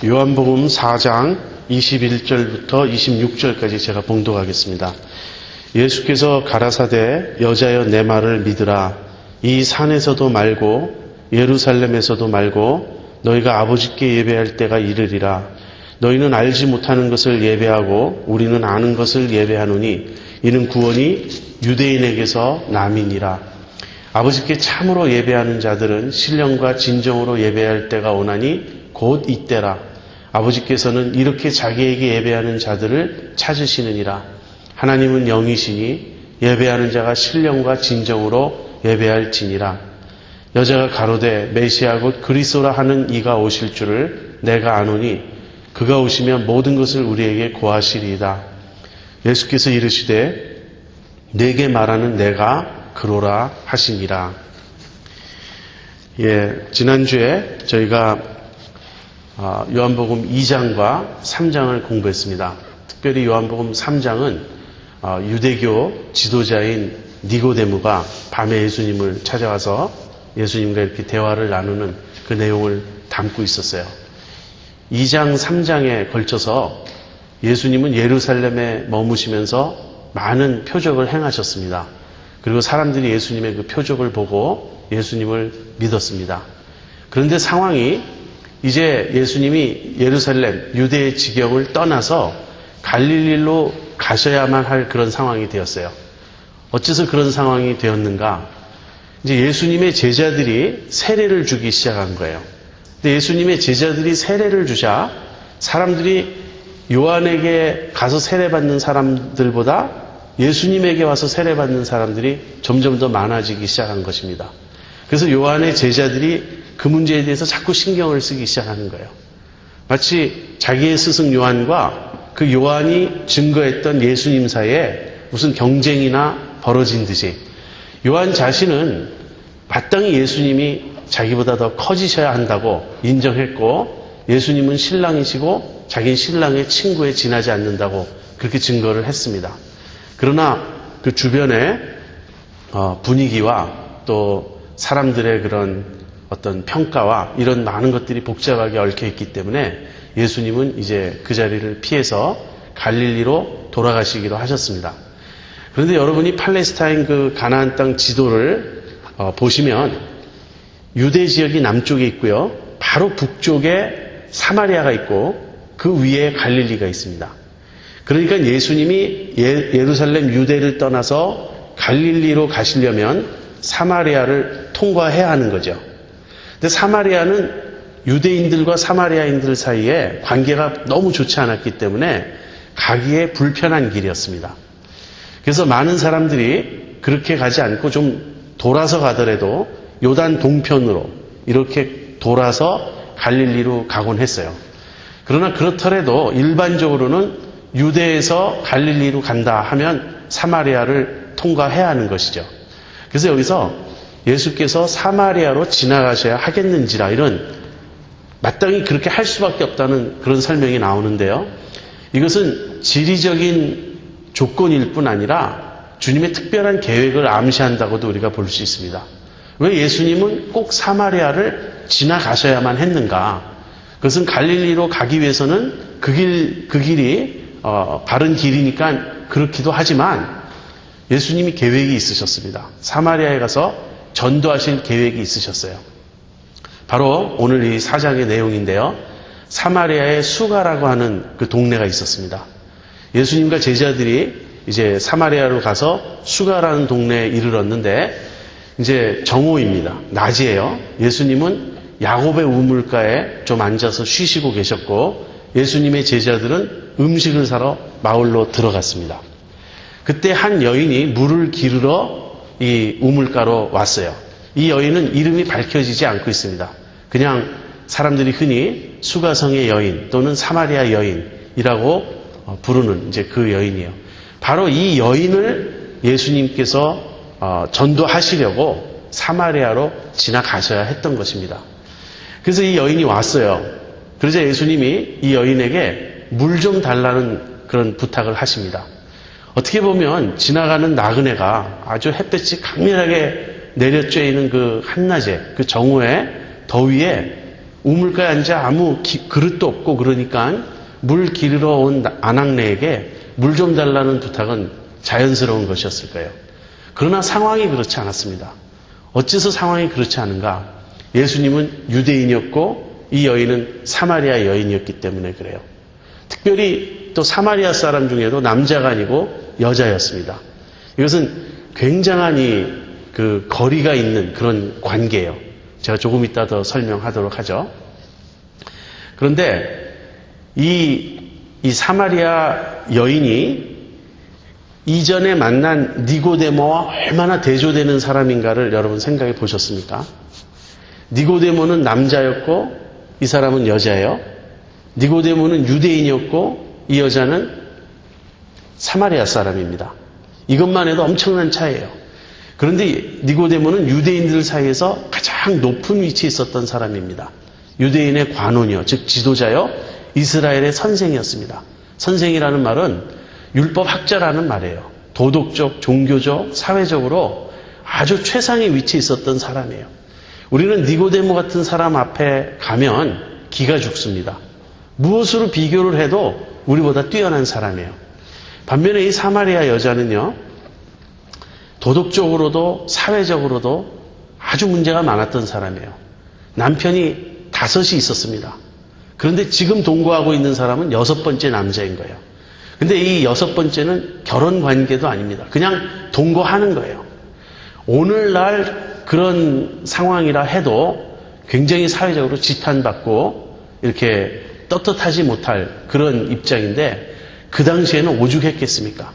요한복음 4장 21절부터 26절까지 제가 봉독하겠습니다. 예수께서 가라사대 여자여 내 말을 믿으라. 이 산에서도 말고 예루살렘에서도 말고 너희가 아버지께 예배할 때가 이르리라. 너희는 알지 못하는 것을 예배하고 우리는 아는 것을 예배하노니 이는 구원이 유대인에게서 남이니라. 아버지께 참으로 예배하는 자들은 신령과 진정으로 예배할 때가 오나니 곧 이때라. 아버지께서는 이렇게 자기에게 예배하는 자들을 찾으시느니라. 하나님은 영이시니 예배하는 자가 신령과 진정으로 예배할지니라. 여자가 가로되 메시아 곧 그리스도라 하는 이가 오실 줄을 내가 아노니 그가 오시면 모든 것을 우리에게 고하시리이다. 예수께서 이르시되 내게 말하는 내가 그로라 하시니라. 지난주에 저희가 요한복음 2장과 3장을 공부했습니다. 특별히 요한복음 3장은 유대교 지도자인 니고데모가 밤에 예수님을 찾아와서 예수님과 이렇게 대화를 나누는 그 내용을 담고 있었어요. 2장, 3장에 걸쳐서 예수님은 예루살렘에 머무시면서 많은 표적을 행하셨습니다. 그리고 사람들이 예수님의 그 표적을 보고 예수님을 믿었습니다. 그런데 상황이 이제 예수님이 예루살렘, 유대의 지경을 떠나서 갈릴리로 가셔야만 할 그런 상황이 되었어요. 어째서 그런 상황이 되었는가? 이제 예수님의 제자들이 세례를 주기 시작한 거예요. 근데 예수님의 제자들이 세례를 주자 사람들이 요한에게 가서 세례받는 사람들보다 예수님에게 와서 세례받는 사람들이 점점 더 많아지기 시작한 것입니다. 그래서 요한의 제자들이 그 문제에 대해서 자꾸 신경을 쓰기 시작하는 거예요. 마치 자기의 스승 요한과 그 요한이 증거했던 예수님 사이에 무슨 경쟁이나 벌어진 듯이 요한 자신은 마땅히 예수님이 자기보다 더 커지셔야 한다고 인정했고 예수님은 신랑이시고 자기는 신랑의 친구에 지나지 않는다고 그렇게 증거를 했습니다. 그러나 그 주변의 분위기와 또 사람들의 그런 어떤 평가와 이런 많은 것들이 복잡하게 얽혀 있기 때문에 예수님은 이제 그 자리를 피해서 갈릴리로 돌아가시기로 하셨습니다. 그런데 여러분이 팔레스타인 그 가나안 땅 지도를 보시면 유대 지역이 남쪽에 있고요. 바로 북쪽에 사마리아가 있고 그 위에 갈릴리가 있습니다. 그러니까 예수님이 예루살렘 유대를 떠나서 갈릴리로 가시려면 사마리아를 통과해야 하는 거죠. 근데 사마리아는 유대인들과 사마리아인들 사이에 관계가 너무 좋지 않았기 때문에 가기에 불편한 길이었습니다. 그래서 많은 사람들이 그렇게 가지 않고 좀 돌아서 가더라도 요단 동편으로 이렇게 돌아서 갈릴리로 가곤 했어요. 그러나 그렇더라도 일반적으로는 유대에서 갈릴리로 간다 하면 사마리아를 통과해야 하는 것이죠. 그래서 여기서 예수께서 사마리아로 지나가셔야 하겠는지라 이런 마땅히 그렇게 할 수밖에 없다는 그런 설명이 나오는데요. 이것은 지리적인 조건일 뿐 아니라 주님의 특별한 계획을 암시한다고도 우리가 볼 수 있습니다. 왜 예수님은 꼭 사마리아를 지나가셔야만 했는가? 그것은 갈릴리로 가기 위해서는 그 길이 바른 길이니까 그렇기도 하지만 예수님이 계획이 있으셨습니다. 사마리아에 가서 전도하실 계획이 있으셨어요. 바로 오늘 이 4장의 내용인데요. 사마리아의 수가라고 하는 그 동네가 있었습니다. 예수님과 제자들이 이제 사마리아로 가서 수가라는 동네에 이르렀는데 이제 정오입니다. 낮이에요. 예수님은 야곱의 우물가에 좀 앉아서 쉬시고 계셨고 예수님의 제자들은 음식을 사러 마을로 들어갔습니다. 그때 한 여인이 물을 기르러 이 우물가로 왔어요. 이 여인은 이름이 밝혀지지 않고 있습니다. 그냥 사람들이 흔히 수가성의 여인 또는 사마리아 여인이라고 부르는 이제 그 여인이에요. 바로 이 여인을 예수님께서 전도하시려고 사마리아로 지나가셔야 했던 것입니다. 그래서 이 여인이 왔어요. 그러자 예수님이 이 여인에게 물 좀 달라는 그런 부탁을 하십니다. 어떻게 보면 지나가는 나그네가 아주 햇볕이 강렬하게 내려쬐이는 그 한낮에 그 정오에 더위에 우물가에 앉아 아무 그릇도 없고 그러니까 물 기르러 온 아낙네에게 물 좀 달라는 부탁은 자연스러운 것이었을 거예요. 그러나 상황이 그렇지 않았습니다. 어째서 상황이 그렇지 않은가? 예수님은 유대인이었고 이 여인은 사마리아 여인이었기 때문에 그래요. 특별히 또 사마리아 사람 중에도 남자가 아니고 여자였습니다. 이것은 굉장한 그 거리가 있는 그런 관계예요. 제가 조금 이따 더 설명하도록 하죠. 그런데 이 사마리아 여인이 이전에 만난 니고데모와 얼마나 대조되는 사람인가를 여러분 생각해 보셨습니까? 니고데모는 남자였고 이 사람은 여자예요. 니고데모는 유대인이었고 이 여자는 사마리아 사람입니다. 이것만 해도 엄청난 차이예요. 그런데 니고데모는 유대인들 사이에서 가장 높은 위치에 있었던 사람입니다. 유대인의 관원이요, 즉 지도자요, 이스라엘의 선생이었습니다. 선생이라는 말은 율법학자라는 말이에요. 도덕적, 종교적, 사회적으로 아주 최상의 위치에 있었던 사람이에요. 우리는 니고데모 같은 사람 앞에 가면 기가 죽습니다. 무엇으로 비교를 해도 우리보다 뛰어난 사람이에요. 반면에 이 사마리아 여자는요, 도덕적으로도 사회적으로도 아주 문제가 많았던 사람이에요. 남편이 5이 있었습니다. 그런데 지금 동거하고 있는 사람은 6번째 남자인 거예요. 근데 이 6번째는 결혼 관계도 아닙니다. 그냥 동거하는 거예요. 오늘날 그런 상황이라 해도 굉장히 사회적으로 지탄받고 이렇게 떳떳하지 못할 그런 입장인데 그 당시에는 오죽했겠습니까?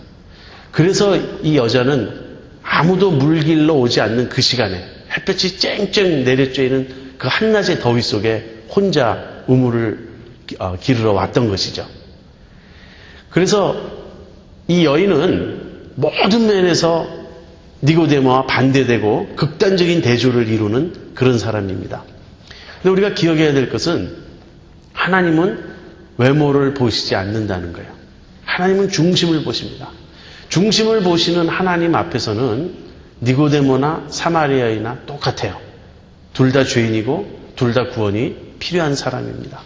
그래서 이 여자는 아무도 물길로 오지 않는 그 시간에 햇볕이 쨍쨍 내려쬐는 그 한낮의 더위 속에 혼자 우물을 기르러 왔던 것이죠. 그래서 이 여인은 모든 면에서 니고데모와 반대되고 극단적인 대조를 이루는 그런 사람입니다. 근데 우리가 기억해야 될 것은 하나님은 외모를 보시지 않는다는 거예요. 하나님은 중심을 보십니다. 중심을 보시는 하나님 앞에서는 니고데모나 사마리아인이나 똑같아요. 둘 다 죄인이고 둘 다 구원이 필요한 사람입니다.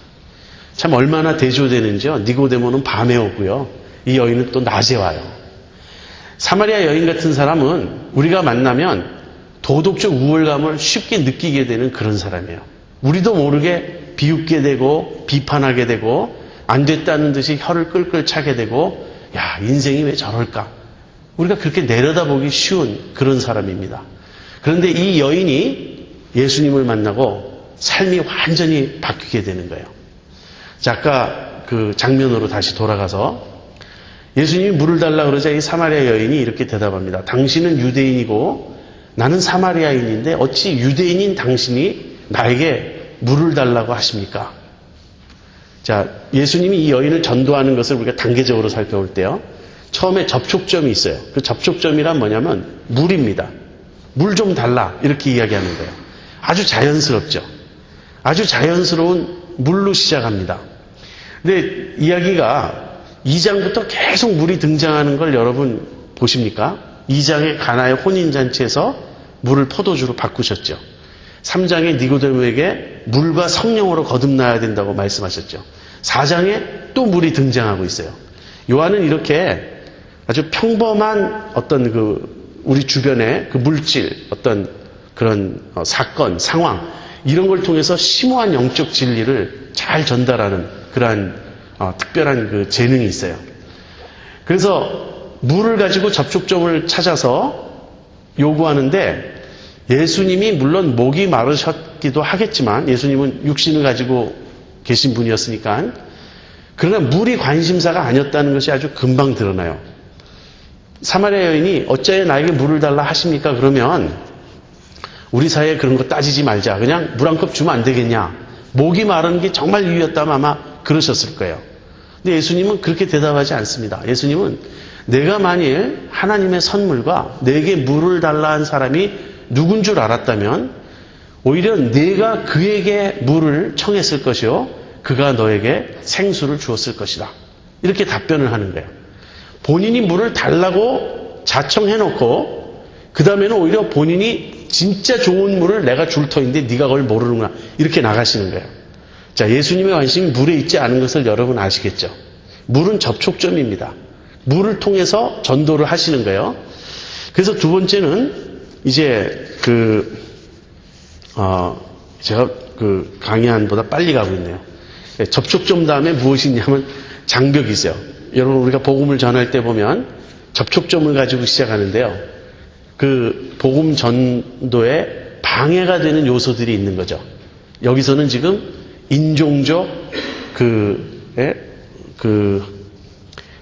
참 얼마나 대조되는지요. 니고데모는 밤에 오고요. 이 여인은 또 낮에 와요. 사마리아 여인 같은 사람은 우리가 만나면 도덕적 우월감을 쉽게 느끼게 되는 그런 사람이에요. 우리도 모르게 비웃게 되고 비판하게 되고 안 됐다는 듯이 혀를 끌끌 차게 되고 야, 인생이 왜 저럴까? 우리가 그렇게 내려다보기 쉬운 그런 사람입니다. 그런데 이 여인이 예수님을 만나고 삶이 완전히 바뀌게 되는 거예요. 자, 아까 그 장면으로 다시 돌아가서 예수님이 물을 달라 그러자 이 사마리아 여인이 이렇게 대답합니다. 당신은 유대인이고 나는 사마리아인인데 어찌 유대인인 당신이 나에게 물을 달라고 하십니까? 자, 예수님이 이 여인을 전도하는 것을 우리가 단계적으로 살펴볼 때요. 처음에 접촉점이 있어요. 그 접촉점이란 뭐냐면 물입니다. 물 좀 달라 이렇게 이야기하는 거예요. 아주 자연스럽죠. 아주 자연스러운 물로 시작합니다. 근데 이야기가 2장부터 계속 물이 등장하는 걸 여러분 보십니까? 2장의 가나의 혼인잔치에서 물을 포도주로 바꾸셨죠. 3장에 니고데모에게 물과 성령으로 거듭나야 된다고 말씀하셨죠. 4장에 또 물이 등장하고 있어요. 요한은 이렇게 아주 평범한 어떤 우리 주변의 그 물질, 어떤 그런 사건, 상황, 이런 걸 통해서 심오한 영적 진리를 잘 전달하는 그러한 특별한 그 재능이 있어요. 그래서 물을 가지고 접촉점을 찾아서 요구하는데 예수님이 물론 목이 마르셨기도 하겠지만 예수님은 육신을 가지고 계신 분이었으니까 그러나 물이 관심사가 아니었다는 것이 아주 금방 드러나요. 사마리아 여인이 어찌하여 나에게 물을 달라 하십니까? 그러면 우리 사이에 그런 거 따지지 말자. 그냥 물 한 컵 주면 안 되겠냐. 목이 마른 게 정말 이유였다면 아마 그러셨을 거예요. 근데 예수님은 그렇게 대답하지 않습니다. 예수님은 내가 만일 하나님의 선물과 내게 물을 달라 한 사람이 누군 줄 알았다면 오히려 내가 그에게 물을 청했을 것이요 그가 너에게 생수를 주었을 것이다. 이렇게 답변을 하는 거예요. 본인이 물을 달라고 자청해놓고 그 다음에는 오히려 본인이 진짜 좋은 물을 내가 줄 터인데 네가 그걸 모르는구나 이렇게 나가시는 거예요. 자, 예수님의 관심이 물에 있지 않은 것을 여러분 아시겠죠? 물은 접촉점입니다. 물을 통해서 전도를 하시는 거예요. 그래서 두 번째는 이제 제가 강의안보다 빨리 가고 있네요. 접촉점 다음에 무엇이 있냐면 장벽이 있어요. 여러분, 우리가 복음을 전할 때 보면 접촉점을 가지고 시작하는데요. 그 복음 전도에 방해가 되는 요소들이 있는 거죠. 여기서는 지금 인종적,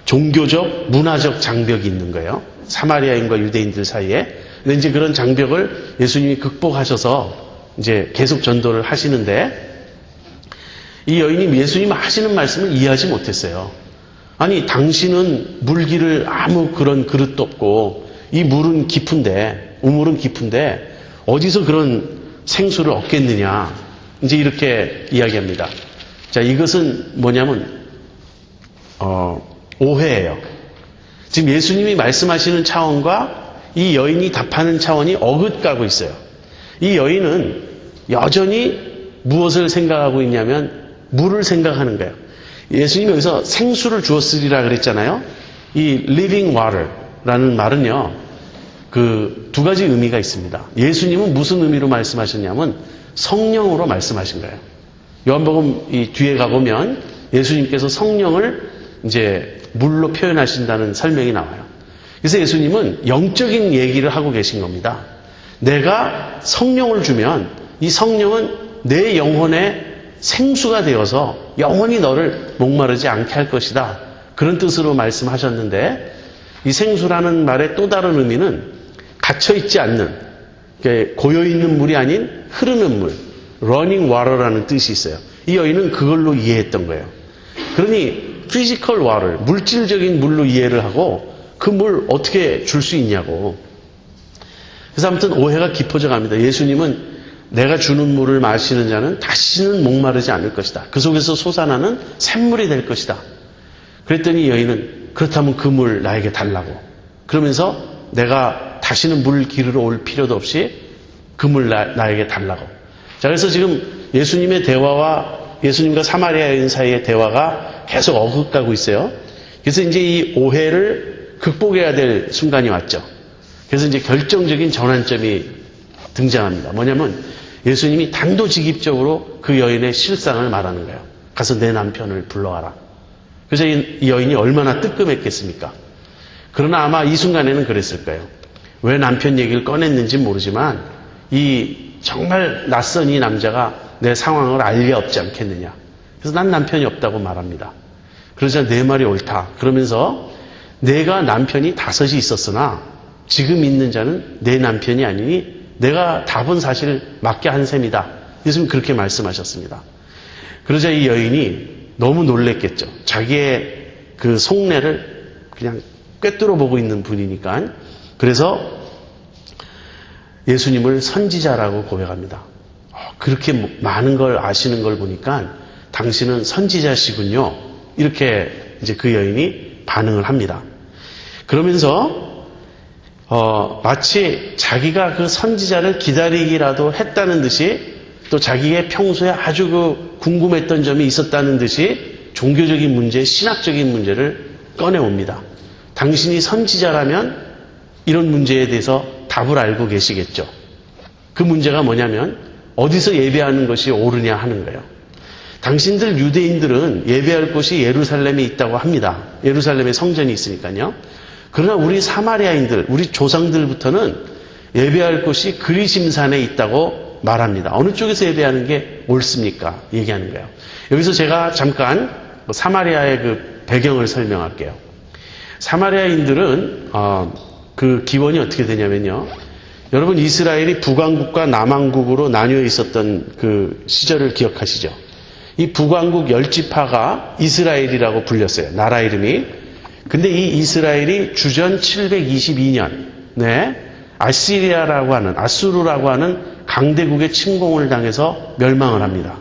종교적, 문화적 장벽이 있는 거예요. 사마리아인과 유대인들 사이에. 근데 이제 그런 장벽을 예수님이 극복하셔서 이제 계속 전도를 하시는데, 이 여인이 예수님 하시는 말씀을 이해하지 못했어요. 아니, 당신은 물기를 아무 그런 그릇도 없고, 이 물은 깊은데, 우물은 깊은데, 어디서 그런 생수를 얻겠느냐. 이제 이렇게 이야기합니다. 자, 이것은 뭐냐면, 오해예요. 지금 예수님이 말씀하시는 차원과 이 여인이 답하는 차원이 어긋가고 있어요. 이 여인은 여전히 무엇을 생각하고 있냐면 물을 생각하는 거예요. 예수님이 여기서 생수를 주었으리라 그랬잖아요. 이 living water라는 말은요, 두 가지 의미가 있습니다. 예수님은 무슨 의미로 말씀하셨냐면 성령으로 말씀하신 거예요. 요한복음 이 뒤에 가보면 예수님께서 성령을 이제 물로 표현하신다는 설명이 나와요. 그래서 예수님은 영적인 얘기를 하고 계신 겁니다. 내가 성령을 주면 이 성령은 내 영혼의 생수가 되어서 영원히 너를 목마르지 않게 할 것이다. 그런 뜻으로 말씀하셨는데, 이 생수라는 말의 또 다른 의미는 갇혀있지 않는, 고여있는 물이 아닌 흐르는 물, running water라는 뜻이 있어요. 이 여인은 그걸로 이해했던 거예요. 그러니 physical water, 물질적인 물로 이해를 하고 그 물 어떻게 줄 수 있냐고. 그래서 아무튼 오해가 깊어져 갑니다. 예수님은 내가 주는 물을 마시는 자는 다시는 목마르지 않을 것이다. 그 속에서 솟아나는 샘물이 될 것이다. 그랬더니 여인은 그렇다면 그 물 나에게 달라고. 그러면서 내가 다시는 물 기르러 올 필요도 없이 그 물 나에게 달라고. 자, 그래서 지금 예수님의 대화와 예수님과 사마리아 여인 사이의 대화가 계속 어긋가고 있어요. 그래서 이제 이 오해를 극복해야 될 순간이 왔죠. 그래서 이제 결정적인 전환점이 등장합니다. 뭐냐면 예수님이 단도직입적으로 그 여인의 실상을 말하는 거예요. 가서 내 남편을 불러와라. 그래서 이 여인이 얼마나 뜨끔했겠습니까? 그러나 아마 이 순간에는 그랬을 거예요. 왜 남편 얘기를 꺼냈는지 모르지만 이 정말 낯선 이 남자가 내 상황을 알 리 없지 않겠느냐. 그래서 난 남편이 없다고 말합니다. 그러자 내 말이 옳다. 그러면서 내가 남편이 5이 있었으나 지금 있는 자는 내 남편이 아니니 내가 답은 사실 맞게 한 셈이다. 예수님 그렇게 말씀하셨습니다. 그러자 이 여인이 너무 놀랬겠죠. 자기의 그 속내를 그냥 꿰뚫어 보고 있는 분이니까. 그래서 예수님을 선지자라고 고백합니다. 그렇게 많은 걸 아시는 걸 보니까 당신은 선지자시군요. 이렇게 이제 그 여인이 반응을 합니다. 그러면서 마치 자기가 그 선지자를 기다리기라도 했다는 듯이, 또 자기의 평소에 아주 궁금했던 점이 있었다는 듯이 종교적인 문제, 신학적인 문제를 꺼내옵니다. 당신이 선지자라면 이런 문제에 대해서 답을 알고 계시겠죠. 그 문제가 뭐냐면 어디서 예배하는 것이 옳으냐 하는 거예요. 당신들 유대인들은 예배할 곳이 예루살렘에 있다고 합니다. 예루살렘에 성전이 있으니까요. 그러나 우리 사마리아인들, 우리 조상들부터는 예배할 곳이 그리심산에 있다고 말합니다. 어느 쪽에서 예배하는 게 옳습니까? 얘기하는 거예요. 여기서 제가 잠깐 사마리아의 그 배경을 설명할게요. 사마리아인들은 그 기원이 어떻게 되냐면요. 여러분 이스라엘이 북왕국과 남왕국으로 나뉘어 있었던 그 시절을 기억하시죠? 이 북왕국 10지파가 이스라엘이라고 불렸어요. 나라 이름이. 근데 이 이스라엘이 주전 722년에 아시리아라고 하는, 아수르라고 하는 강대국의 침공을 당해서 멸망을 합니다.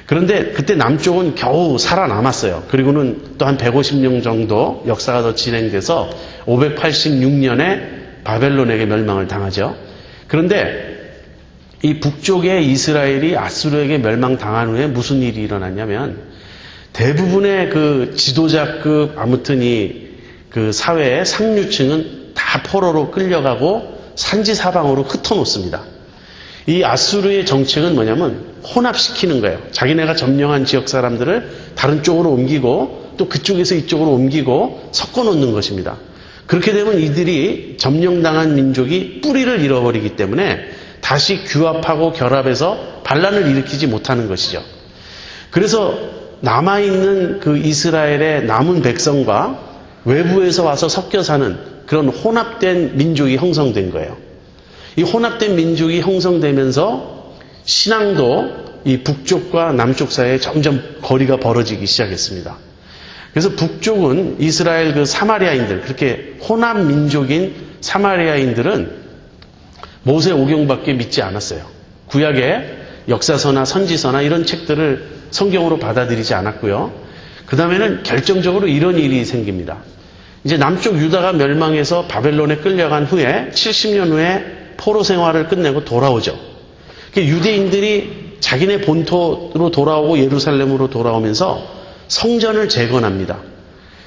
그런데 그때 남쪽은 겨우 살아남았어요. 그리고는 또 한 150년 정도 역사가 더 진행돼서 586년에 바벨론에게 멸망을 당하죠. 그런데 이 북쪽의 이스라엘이 아수르에게 멸망당한 후에 무슨 일이 일어났냐면 대부분의 그 지도자급 아무튼 그 사회의 상류층은 다 포로로 끌려가고 산지 사방으로 흩어놓습니다. 이 아수르의 정책은 뭐냐면 혼합시키는 거예요. 자기네가 점령한 지역 사람들을 다른 쪽으로 옮기고 또 그쪽에서 이쪽으로 옮기고 섞어놓는 것입니다. 그렇게 되면 이들이 점령당한 민족이 뿌리를 잃어버리기 때문에 다시 규합하고 결합해서 반란을 일으키지 못하는 것이죠. 그래서 남아있는 그 이스라엘의 남은 백성과 외부에서 와서 섞여 사는 그런 혼합된 민족이 형성된 거예요. 이 혼합된 민족이 형성되면서 신앙도 이 북쪽과 남쪽 사이에 점점 거리가 벌어지기 시작했습니다. 그래서 북쪽은 이스라엘 그 사마리아인들, 그렇게 혼합 민족인 사마리아인들은 모세 오경밖에 믿지 않았어요. 구약의 역사서나 선지서나 이런 책들을 성경으로 받아들이지 않았고요. 그 다음에는 결정적으로 이런 일이 생깁니다. 이제 남쪽 유다가 멸망해서 바벨론에 끌려간 후에 70년 후에 포로 생활을 끝내고 돌아오죠. 유대인들이 자기네 본토로 돌아오고 예루살렘으로 돌아오면서 성전을 재건합니다.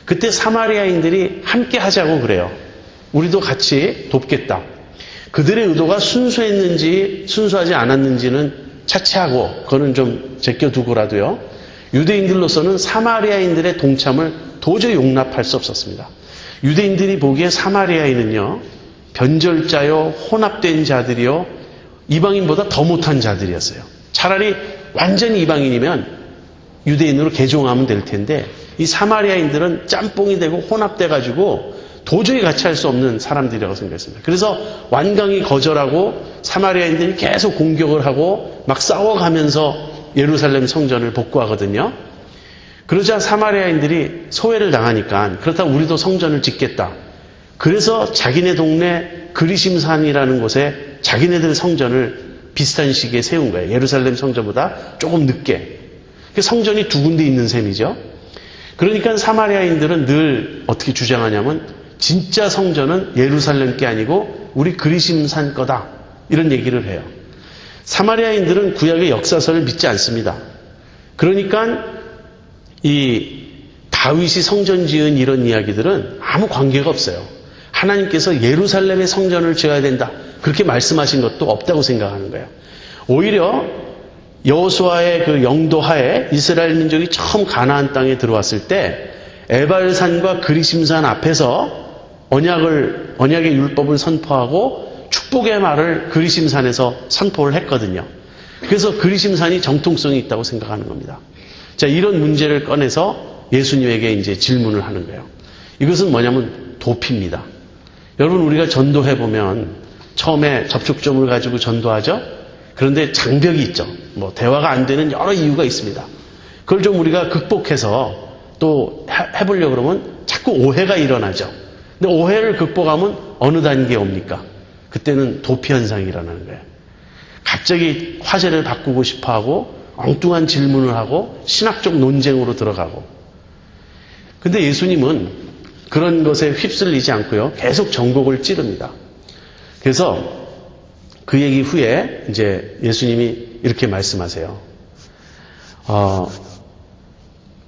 그때 사마리아인들이 함께 하자고 그래요. 우리도 같이 돕겠다. 그들의 의도가 순수했는지 순수하지 않았는지는 차치하고 그거는 좀 제껴두고라도요. 유대인들로서는 사마리아인들의 동참을 도저히 용납할 수 없었습니다. 유대인들이 보기에 사마리아인은요, 변절자요, 혼합된 자들이요, 이방인보다 더 못한 자들이었어요. 차라리 완전히 이방인이면 유대인으로 개종하면 될 텐데 이 사마리아인들은 짬뽕이 되고 혼합돼가지고 도저히 같이 할 수 없는 사람들이라고 생각했습니다. 그래서 완강히 거절하고 사마리아인들이 계속 공격을 하고 막 싸워가면서 예루살렘 성전을 복구하거든요. 그러자 사마리아인들이 소외를 당하니까 그렇다고 우리도 성전을 짓겠다. 그래서 자기네 동네 그리심산이라는 곳에 자기네들 성전을 비슷한 시기에 세운 거예요. 예루살렘 성전보다 조금 늦게. 성전이 두 군데 있는 셈이죠. 그러니까 사마리아인들은 늘 어떻게 주장하냐면 진짜 성전은 예루살렘 게 아니고 우리 그리심산 거다. 이런 얘기를 해요. 사마리아인들은 구약의 역사서를 믿지 않습니다. 그러니까 이 다윗이 성전 지은 이런 이야기들은 아무 관계가 없어요. 하나님께서 예루살렘의 성전을 지어야 된다. 그렇게 말씀하신 것도 없다고 생각하는 거예요. 오히려 여호수아의 그 영도하에 이스라엘 민족이 처음 가나안 땅에 들어왔을 때 에발산과 그리심산 앞에서 언약의 율법을 선포하고 축복의 말을 그리심산에서 선포를 했거든요. 그래서 그리심산이 정통성이 있다고 생각하는 겁니다. 자, 이런 문제를 꺼내서 예수님에게 이제 질문을 하는 거예요. 이것은 뭐냐면 도피입니다. 여러분, 우리가 전도해보면 처음에 접촉점을 가지고 전도하죠? 그런데 장벽이 있죠. 대화가 안 되는 여러 이유가 있습니다. 그걸 좀 우리가 극복해서 또 해보려고 그러면 자꾸 오해가 일어나죠. 근데 오해를 극복하면 어느 단계에 옵니까? 그때는 도피 현상이 일어나는 거예요. 갑자기 화제를 바꾸고 싶어 하고 엉뚱한 질문을 하고 신학적 논쟁으로 들어가고. 근데 예수님은 그런 것에 휩쓸리지 않고요. 계속 전곡을 찌릅니다. 그래서 그 얘기 후에 이제 예수님이 이렇게 말씀하세요.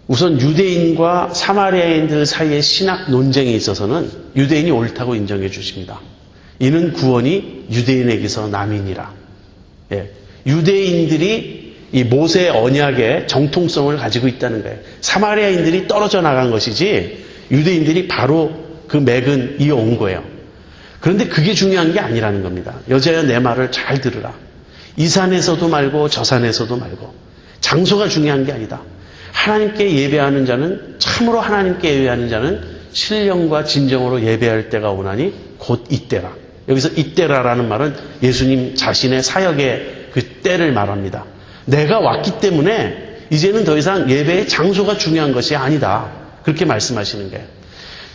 우선 유대인과 사마리아인들 사이의 신학 논쟁에 있어서는 유대인이 옳다고 인정해 주십니다. 이는 구원이 유대인에게서 남이니라. 예, 유대인들이 이 모세의 언약의 정통성을 가지고 있다는 거예요. 사마리아인들이 떨어져 나간 것이지 유대인들이 바로 그 맥은 이어온 거예요. 그런데 그게 중요한 게 아니라는 겁니다. 여자여 내 말을 잘 들으라. 이 산에서도 말고 저 산에서도 말고. 장소가 중요한 게 아니다. 하나님께 예배하는 자는, 참으로 하나님께 예배하는 자는 신령과 진정으로 예배할 때가 오나니 곧 이때라. 여기서 이때라라는 말은 예수님 자신의 사역의 그 때를 말합니다. 내가 왔기 때문에 이제는 더 이상 예배의 장소가 중요한 것이 아니다. 그렇게 말씀하시는 거예요.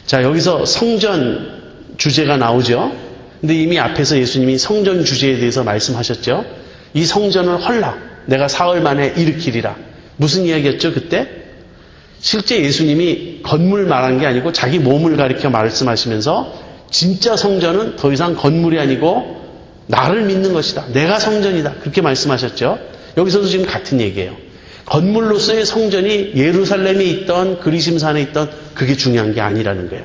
자, 여기서 성전 주제가 나오죠. 근데 이미 앞에서 예수님이 성전 주제에 대해서 말씀하셨죠. 이 성전을 헐라. 내가 사흘 만에 일으키리라. 무슨 이야기였죠, 그때? 실제 예수님이 건물 말한 게 아니고 자기 몸을 가리켜 말씀하시면서 진짜 성전은 더 이상 건물이 아니고 나를 믿는 것이다. 내가 성전이다. 그렇게 말씀하셨죠. 여기서도 지금 같은 얘기예요. 건물로서의 성전이 예루살렘에 있던 그리심산에 있던 그게 중요한 게 아니라는 거예요.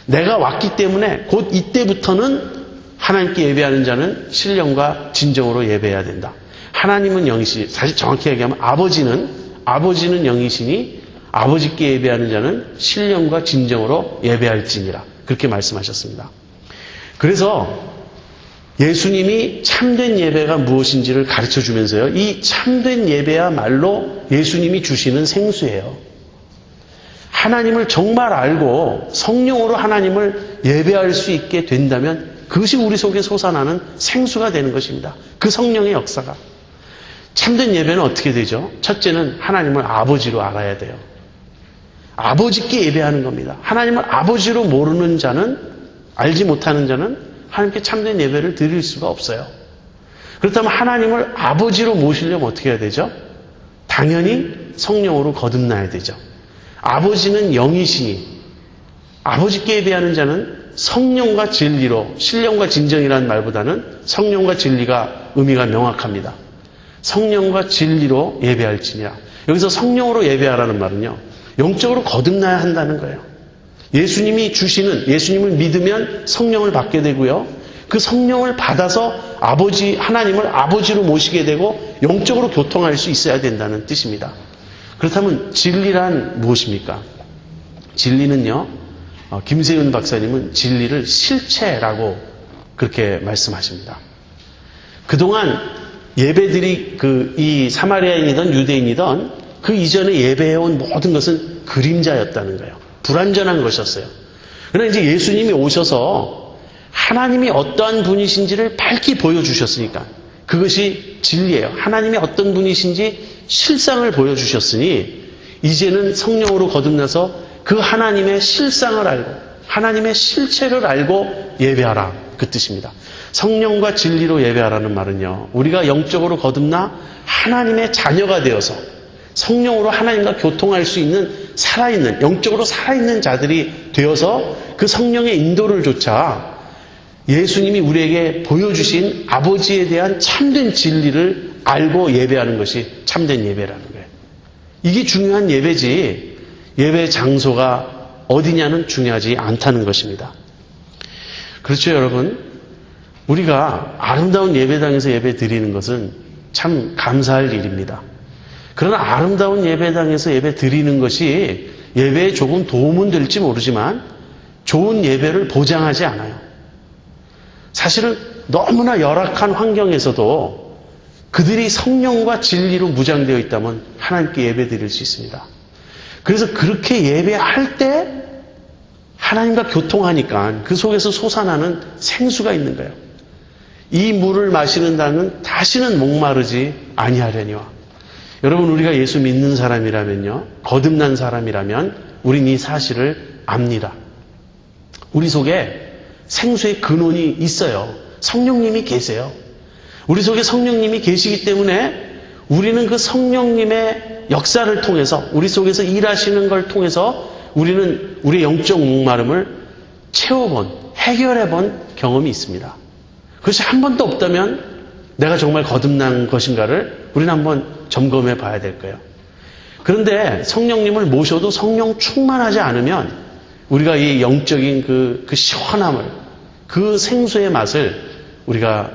내가 왔기 때문에 곧 이때부터는 하나님께 예배하는 자는 신령과 진정으로 예배해야 된다. 하나님은 영이시니, 사실 정확히 얘기하면 아버지는 영이시니 아버지께 예배하는 자는 신령과 진정으로 예배할지니라. 그렇게 말씀하셨습니다. 그래서 예수님이 참된 예배가 무엇인지를 가르쳐 주면서요. 이 참된 예배야말로 예수님이 주시는 생수예요. 하나님을 정말 알고 성령으로 하나님을 예배할 수 있게 된다면 그것이 우리 속에 솟아나는 생수가 되는 것입니다. 그 성령의 역사가. 참된 예배는 어떻게 되죠? 첫째는 하나님을 아버지로 알아야 돼요. 아버지께 예배하는 겁니다. 하나님을 아버지로 모르는 자는, 알지 못하는 자는 하나님께 참된 예배를 드릴 수가 없어요. 그렇다면 하나님을 아버지로 모시려면 어떻게 해야 되죠? 당연히 성령으로 거듭나야 되죠. 아버지는 영이시니 아버지께 예배하는 자는 성령과 진리로, 신령과 진정이라는 말보다는 성령과 진리가 의미가 명확합니다. 성령과 진리로 예배할지니라. 여기서 성령으로 예배하라는 말은요, 영적으로 거듭나야 한다는 거예요. 예수님이 주시는, 예수님을 믿으면 성령을 받게 되고요. 그 성령을 받아서 하나님을 아버지로 모시게 되고 영적으로 교통할 수 있어야 된다는 뜻입니다. 그렇다면 진리란 무엇입니까? 진리는요, 김세윤 박사님은 진리를 실체라고 그렇게 말씀하십니다. 그동안 예배들이 이 사마리아인이든 유대인이든 그 이전에 예배해온 모든 것은 그림자였다는 거예요. 불완전한 것이었어요. 그러나 이제 예수님이 오셔서 하나님이 어떠한 분이신지를 밝히 보여주셨으니까 그것이 진리예요. 하나님이 어떤 분이신지 실상을 보여주셨으니 이제는 성령으로 거듭나서 그 하나님의 실상을 알고 하나님의 실체를 알고 예배하라, 그 뜻입니다. 성령과 진리로 예배하라는 말은요, 우리가 영적으로 거듭나 하나님의 자녀가 되어서 성령으로 하나님과 교통할 수 있는 살아있는, 영적으로 살아있는 자들이 되어서 그 성령의 인도를 조차 예수님이 우리에게 보여주신 아버지에 대한 참된 진리를 알고 예배하는 것이 참된 예배라는 거예요. 이게 중요한 예배지 예배 장소가 어디냐는 중요하지 않다는 것입니다. 그렇죠, 여러분? 우리가 아름다운 예배당에서 예배 드리는 것은 참 감사할 일입니다. 그러나 아름다운 예배당에서 예배 드리는 것이 예배에 조금 도움은 될지 모르지만 좋은 예배를 보장하지 않아요. 사실은 너무나 열악한 환경에서도 그들이 성령과 진리로 무장되어 있다면 하나님께 예배 드릴 수 있습니다. 그래서 그렇게 예배할 때 하나님과 교통하니까 그 속에서 솟아나는 생수가 있는 거예요. 이 물을 마시는 자는 다시는 목마르지 아니하려니와. 여러분, 우리가 예수 믿는 사람이라면요, 거듭난 사람이라면 우린 이 사실을 압니다. 우리 속에 생수의 근원이 있어요. 성령님이 계세요. 우리 속에 성령님이 계시기 때문에 우리는 그 성령님의 역사를 통해서, 우리 속에서 일하시는 걸 통해서 우리는 우리의 영적 목마름을 채워본, 해결해본 경험이 있습니다. 그것이 한 번도 없다면 내가 정말 거듭난 것인가를 우리는 한번 점검해 봐야 될 거예요. 그런데 성령님을 모셔도 성령 충만하지 않으면 우리가 이 영적인 그 시원함을, 그 생수의 맛을 우리가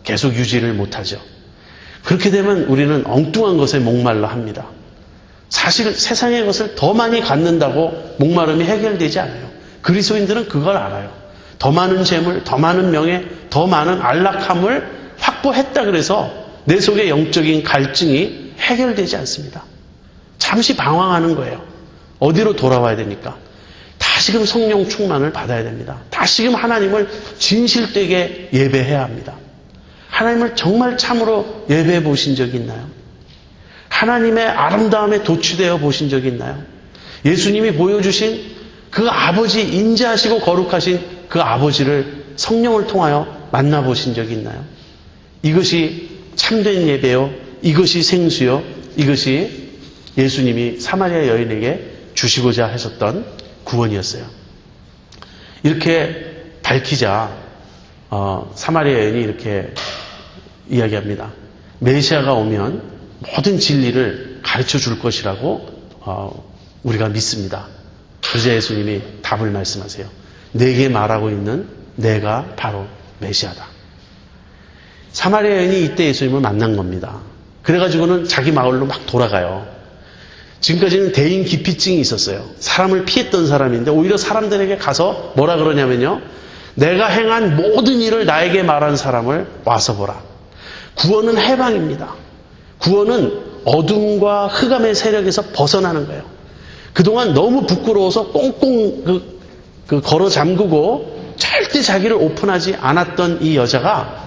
계속 유지를 못하죠. 그렇게 되면 우리는 엉뚱한 것에 목말라 합니다. 사실 세상의 것을 더 많이 갖는다고 목마름이 해결되지 않아요. 그리스도인들은 그걸 알아요. 더 많은 재물, 더 많은 명예, 더 많은 안락함을 확보했다 그래서 내 속의 영적인 갈증이 해결되지 않습니다. 잠시 방황하는 거예요. 어디로 돌아와야 되니까? 다시금 성령 충만을 받아야 됩니다. 다시금 하나님을 진실되게 예배해야 합니다. 하나님을 정말 참으로 예배해 보신 적이 있나요? 하나님의 아름다움에 도취되어 보신 적이 있나요? 예수님이 보여주신 그 아버지, 인자하시고 거룩하신 그 아버지를 성령을 통하여 만나보신 적이 있나요? 이것이 참된 예배요, 이것이 생수요, 이것이 예수님이 사마리아 여인에게 주시고자 하셨던 구원이었어요. 이렇게 밝히자 사마리아 여인이 이렇게 이야기합니다. 메시아가 오면 모든 진리를 가르쳐 줄 것이라고 우리가 믿습니다. 그러자 예수님이 답을 말씀하세요. 내게 말하고 있는 내가 바로 메시아다. 사마리아 여인이 이때 예수님을 만난 겁니다. 그래가지고는 자기 마을로 막 돌아가요. 지금까지는 대인 기피증이 있었어요. 사람을 피했던 사람인데 오히려 사람들에게 가서 뭐라 그러냐면요. 내가 행한 모든 일을 나에게 말한 사람을 와서 보라. 구원은 해방입니다. 구원은 어둠과 흑암의 세력에서 벗어나는 거예요. 그동안 너무 부끄러워서 꽁꽁 걸어 잠그고 절대 자기를 오픈하지 않았던 이 여자가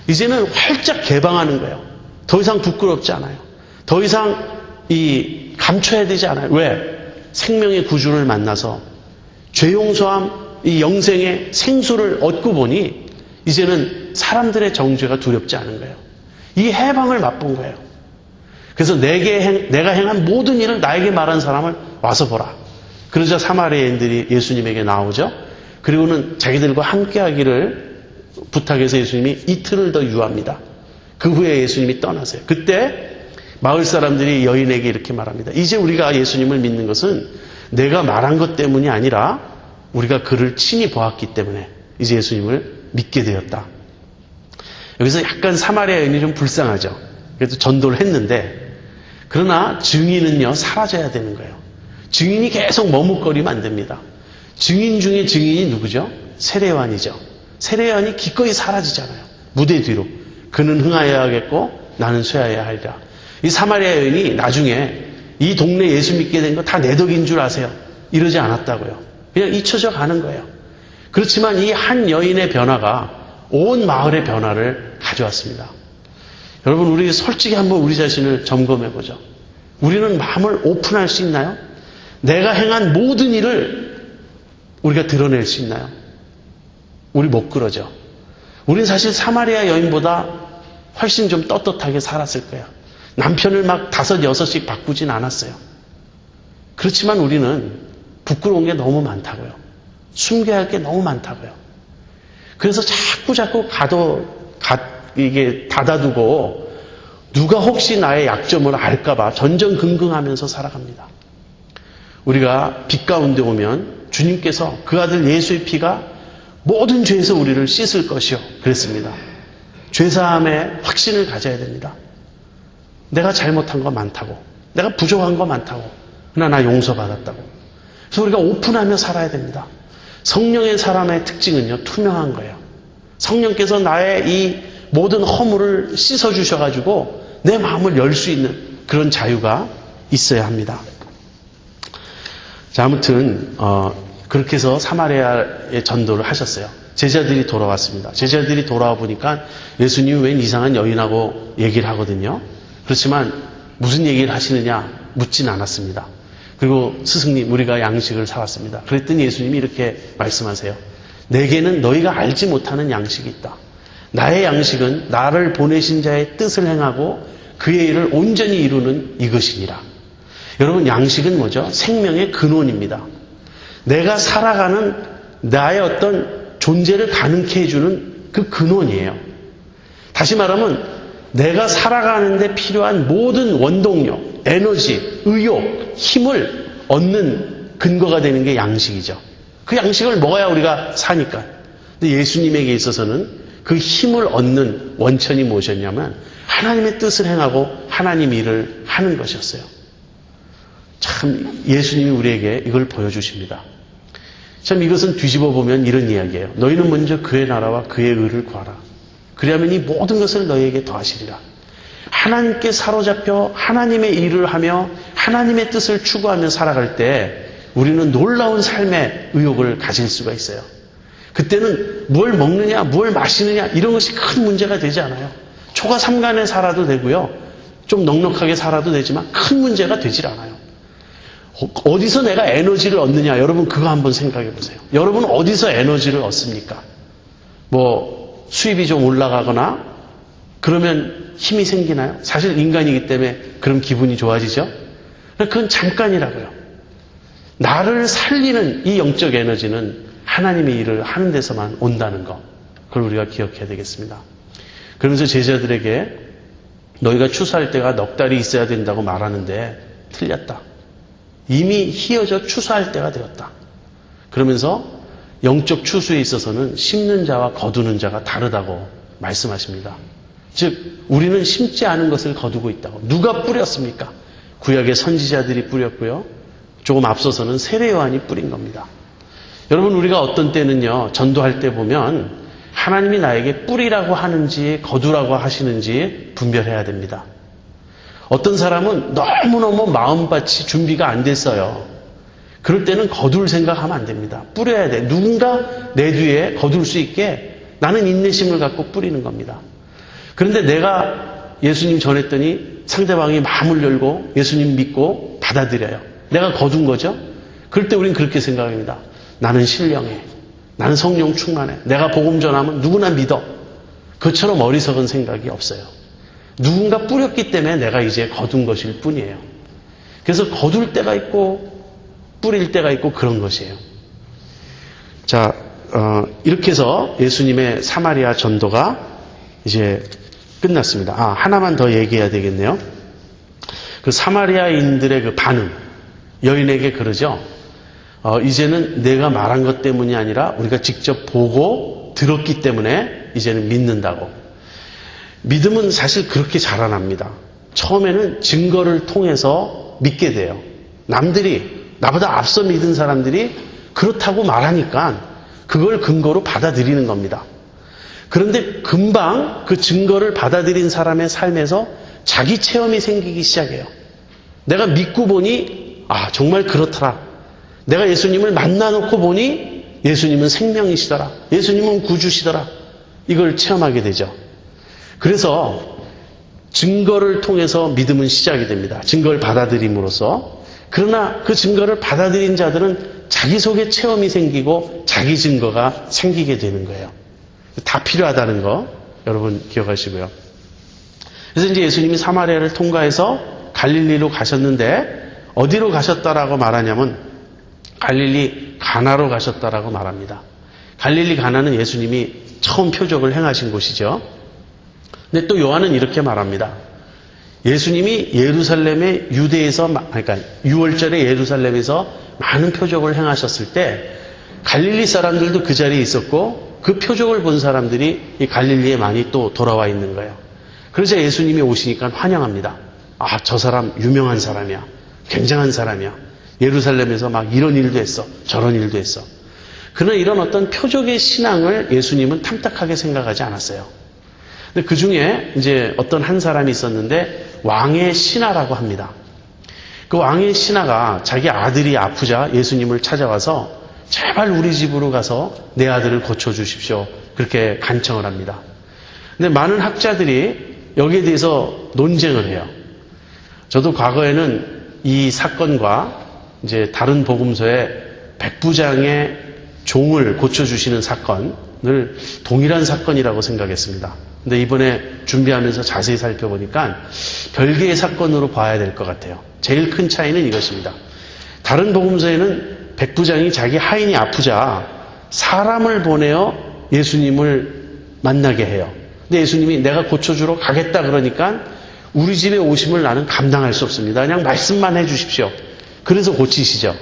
이제는 활짝 개방하는 거예요. 더 이상 부끄럽지 않아요. 더 이상 감춰야 되지 않아요. 왜? 생명의 구주를 만나서 죄 용서함, 이 영생의 생수를 얻고 보니 이제는 사람들의 정죄가 두렵지 않은 거예요. 이 해방을 맛본 거예요. 그래서 내가 행한 모든 일을 나에게 말한 사람을 와서 보라. 그러자 사마리아인들이 예수님에게 나오죠. 그리고는 자기들과 함께하기를 부탁해서 예수님이 이틀을 더 유합니다. 그 후에 예수님이 떠나세요. 그때 마을 사람들이 여인에게 이렇게 말합니다. 이제 우리가 예수님을 믿는 것은 내가 말한 것 때문이 아니라 우리가 그를 친히 보았기 때문에 이제 예수님을 믿게 되었다. 여기서 약간 사마리아 여인이 좀 불쌍하죠. 그래서 전도를 했는데 그러나 증인은요 사라져야 되는 거예요. 증인이 계속 머뭇거리면 안 됩니다. 증인 중에 증인이 누구죠? 세례요한이죠. 세례요한이 기꺼이 사라지잖아요. 무대 뒤로. 그는 흥하여야겠고 나는 쇠하여야 하리라. 이 사마리아 여인이 나중에 이 동네 예수 믿게 된 거 다 내 덕인 줄 아세요. 이러지 않았다고요. 그냥 잊혀져 가는 거예요. 그렇지만 이 한 여인의 변화가 온 마을의 변화를 가져왔습니다. 여러분 우리 솔직히 한번 우리 자신을 점검해 보죠. 우리는 마음을 오픈할 수 있나요? 내가 행한 모든 일을 우리가 드러낼 수 있나요? 우리 못 그러죠. 우리는 사실 사마리아 여인보다 훨씬 좀 떳떳하게 살았을 거예요. 남편을 막 5, 6씩 바꾸진 않았어요. 그렇지만 우리는 부끄러운 게 너무 많다고요. 숨겨야 할 게 너무 많다고요. 그래서 자꾸 이게 닫아두고 누가 혹시 나의 약점을 알까봐 전전긍긍하면서 살아갑니다. 우리가 빛 가운데 오면 주님께서 그 아들 예수의 피가 모든 죄에서 우리를 씻을 것이요. 그랬습니다. 죄사함의 확신을 가져야 됩니다. 내가 잘못한 거 많다고. 내가 부족한 거 많다고. 그러나 나 용서받았다고. 그래서 우리가 오픈하며 살아야 됩니다. 성령의 사람의 특징은요. 투명한 거예요. 성령께서 나의 이 모든 허물을 씻어주셔가지고 내 마음을 열 수 있는 그런 자유가 있어야 합니다. 자, 아무튼 그렇게 해서 사마리아에 전도를 하셨어요. 제자들이 돌아왔습니다. 제자들이 돌아와 보니까 예수님이 웬 이상한 여인하고 얘기를 하거든요. 그렇지만 무슨 얘기를 하시느냐 묻진 않았습니다. 그리고 스승님 우리가 양식을 사왔습니다. 그랬더니 예수님이 이렇게 말씀하세요. 내게는 너희가 알지 못하는 양식이 있다. 나의 양식은 나를 보내신 자의 뜻을 행하고 그의 일을 온전히 이루는 이것이니라. 여러분 양식은 뭐죠? 생명의 근원입니다. 내가 살아가는 나의 어떤 존재를 가능케 해주는 그 근원이에요. 다시 말하면 내가 살아가는 데 필요한 모든 원동력, 에너지, 의욕, 힘을 얻는 근거가 되는 게 양식이죠. 그 양식을 먹어야 우리가 사니까. 근데 예수님에게 있어서는 그 힘을 얻는 원천이 무엇이었냐면 하나님의 뜻을 행하고 하나님 일을 하는 것이었어요. 참 예수님이 우리에게 이걸 보여주십니다. 참 이것은 뒤집어 보면 이런 이야기예요. 너희는 먼저 그의 나라와 그의 의를 구하라. 그리하면 이 모든 것을 너희에게 더하시리라. 하나님께 사로잡혀 하나님의 일을 하며 하나님의 뜻을 추구하며 살아갈 때 우리는 놀라운 삶의 의욕을 가질 수가 있어요. 그때는 뭘 먹느냐, 뭘 마시느냐 이런 것이 큰 문제가 되지 않아요. 초가 삼간에 살아도 되고요. 좀 넉넉하게 살아도 되지만 큰 문제가 되질 않아요. 어디서 내가 에너지를 얻느냐 여러분 그거 한번 생각해 보세요. 여러분 어디서 에너지를 얻습니까? 뭐 수입이 좀 올라가거나 그러면 힘이 생기나요? 사실 인간이기 때문에 그런 기분이 좋아지죠. 그건 잠깐이라고요. 나를 살리는 이 영적 에너지는 하나님의 일을 하는 데서만 온다는 거. 그걸 우리가 기억해야 되겠습니다. 그러면서 제자들에게 너희가 추수할 때가 넉 달이 있어야 된다고 말하는데 틀렸다. 이미 희어져 추수할 때가 되었다. 그러면서 영적 추수에 있어서는 심는 자와 거두는 자가 다르다고 말씀하십니다. 즉 우리는 심지 않은 것을 거두고 있다고. 누가 뿌렸습니까? 구약의 선지자들이 뿌렸고요. 조금 앞서서는 세례 요한이 뿌린 겁니다. 여러분 우리가 어떤 때는요. 전도할 때 보면 하나님이 나에게 뿌리라고 하는지 거두라고 하시는지 분별해야 됩니다. 어떤 사람은 너무너무 마음밭이 준비가 안 됐어요. 그럴 때는 거둘 생각하면 안 됩니다. 뿌려야 돼. 누군가 내 뒤에 거둘 수 있게 나는 인내심을 갖고 뿌리는 겁니다. 그런데 내가 예수님 전했더니 상대방이 마음을 열고 예수님 믿고 받아들여요. 내가 거둔 거죠. 그럴 때 우리는 그렇게 생각합니다. 나는 신령해. 나는 성령 충만해. 내가 복음 전하면 누구나 믿어. 그처럼 어리석은 생각이 없어요. 누군가 뿌렸기 때문에 내가 이제 거둔 것일 뿐이에요. 그래서 거둘 때가 있고 뿌릴 때가 있고 그런 것이에요. 자, 이렇게 해서 예수님의 사마리아 전도가 이제 끝났습니다. 하나만 더 얘기해야 되겠네요. 그 사마리아인들의 그 반응, 여인에게 그러죠. 이제는 내가 말한 것 때문이 아니라 우리가 직접 보고 들었기 때문에 이제는 믿는다고. 믿음은 사실 그렇게 자라납니다. 처음에는 증거를 통해서 믿게 돼요. 남들이 나보다 앞서 믿은 사람들이 그렇다고 말하니까 그걸 근거로 받아들이는 겁니다. 그런데 금방 그 증거를 받아들인 사람의 삶에서 자기 체험이 생기기 시작해요. 내가 믿고 보니 정말 그렇더라. 내가 예수님을 만나놓고 보니 예수님은 생명이시더라. 예수님은 구주시더라. 이걸 체험하게 되죠. 그래서 증거를 통해서 믿음은 시작이 됩니다. 증거를 받아들임으로써. 그러나 그 증거를 받아들인 자들은 자기 속에 체험이 생기고 자기 증거가 생기게 되는 거예요. 다 필요하다는 거 여러분 기억하시고요. 그래서 이제 예수님이 사마리아를 통과해서 갈릴리로 가셨는데 어디로 가셨다라고 말하냐면 갈릴리 가나로 가셨다라고 말합니다. 갈릴리 가나는 예수님이 처음 표적을 행하신 곳이죠. 근데 또 요한은 이렇게 말합니다. 예수님이 예루살렘의 유대에서, 그러니까 6월절에 예루살렘에서 많은 표적을 행하셨을 때 갈릴리 사람들도 그 자리에 있었고 그 표적을 본 사람들이 이 갈릴리에 많이 또 돌아와 있는 거예요. 그래서 예수님이 오시니까 환영합니다. 저 사람 유명한 사람이야. 굉장한 사람이야. 예루살렘에서 막 이런 일도 했어. 저런 일도 했어. 그러나 이런 어떤 표적의 신앙을 예수님은 탐탁하게 생각하지 않았어요. 근데 그 중에 이제 어떤 한 사람이 있었는데 왕의 신하라고 합니다. 그 왕의 신하가 자기 아들이 아프자 예수님을 찾아와서 제발 우리 집으로 가서 내 아들을 고쳐주십시오. 그렇게 간청을 합니다. 근데 많은 학자들이 여기에 대해서 논쟁을 해요. 저도 과거에는 이 사건과 이제 다른 복음서에 백부장의 종을 고쳐주시는 사건을 동일한 사건이라고 생각했습니다. 근데 이번에 준비하면서 자세히 살펴보니까 별개의 사건으로 봐야 될 것 같아요. 제일 큰 차이는 이것입니다. 다른 복음서에는 백부장이 자기 하인이 아프자 사람을 보내어 예수님을 만나게 해요. 근데 예수님이 내가 고쳐주러 가겠다 그러니까 우리 집에 오심을 나는 감당할 수 없습니다. 그냥 말씀만 해주십시오. 그래서 고치시죠.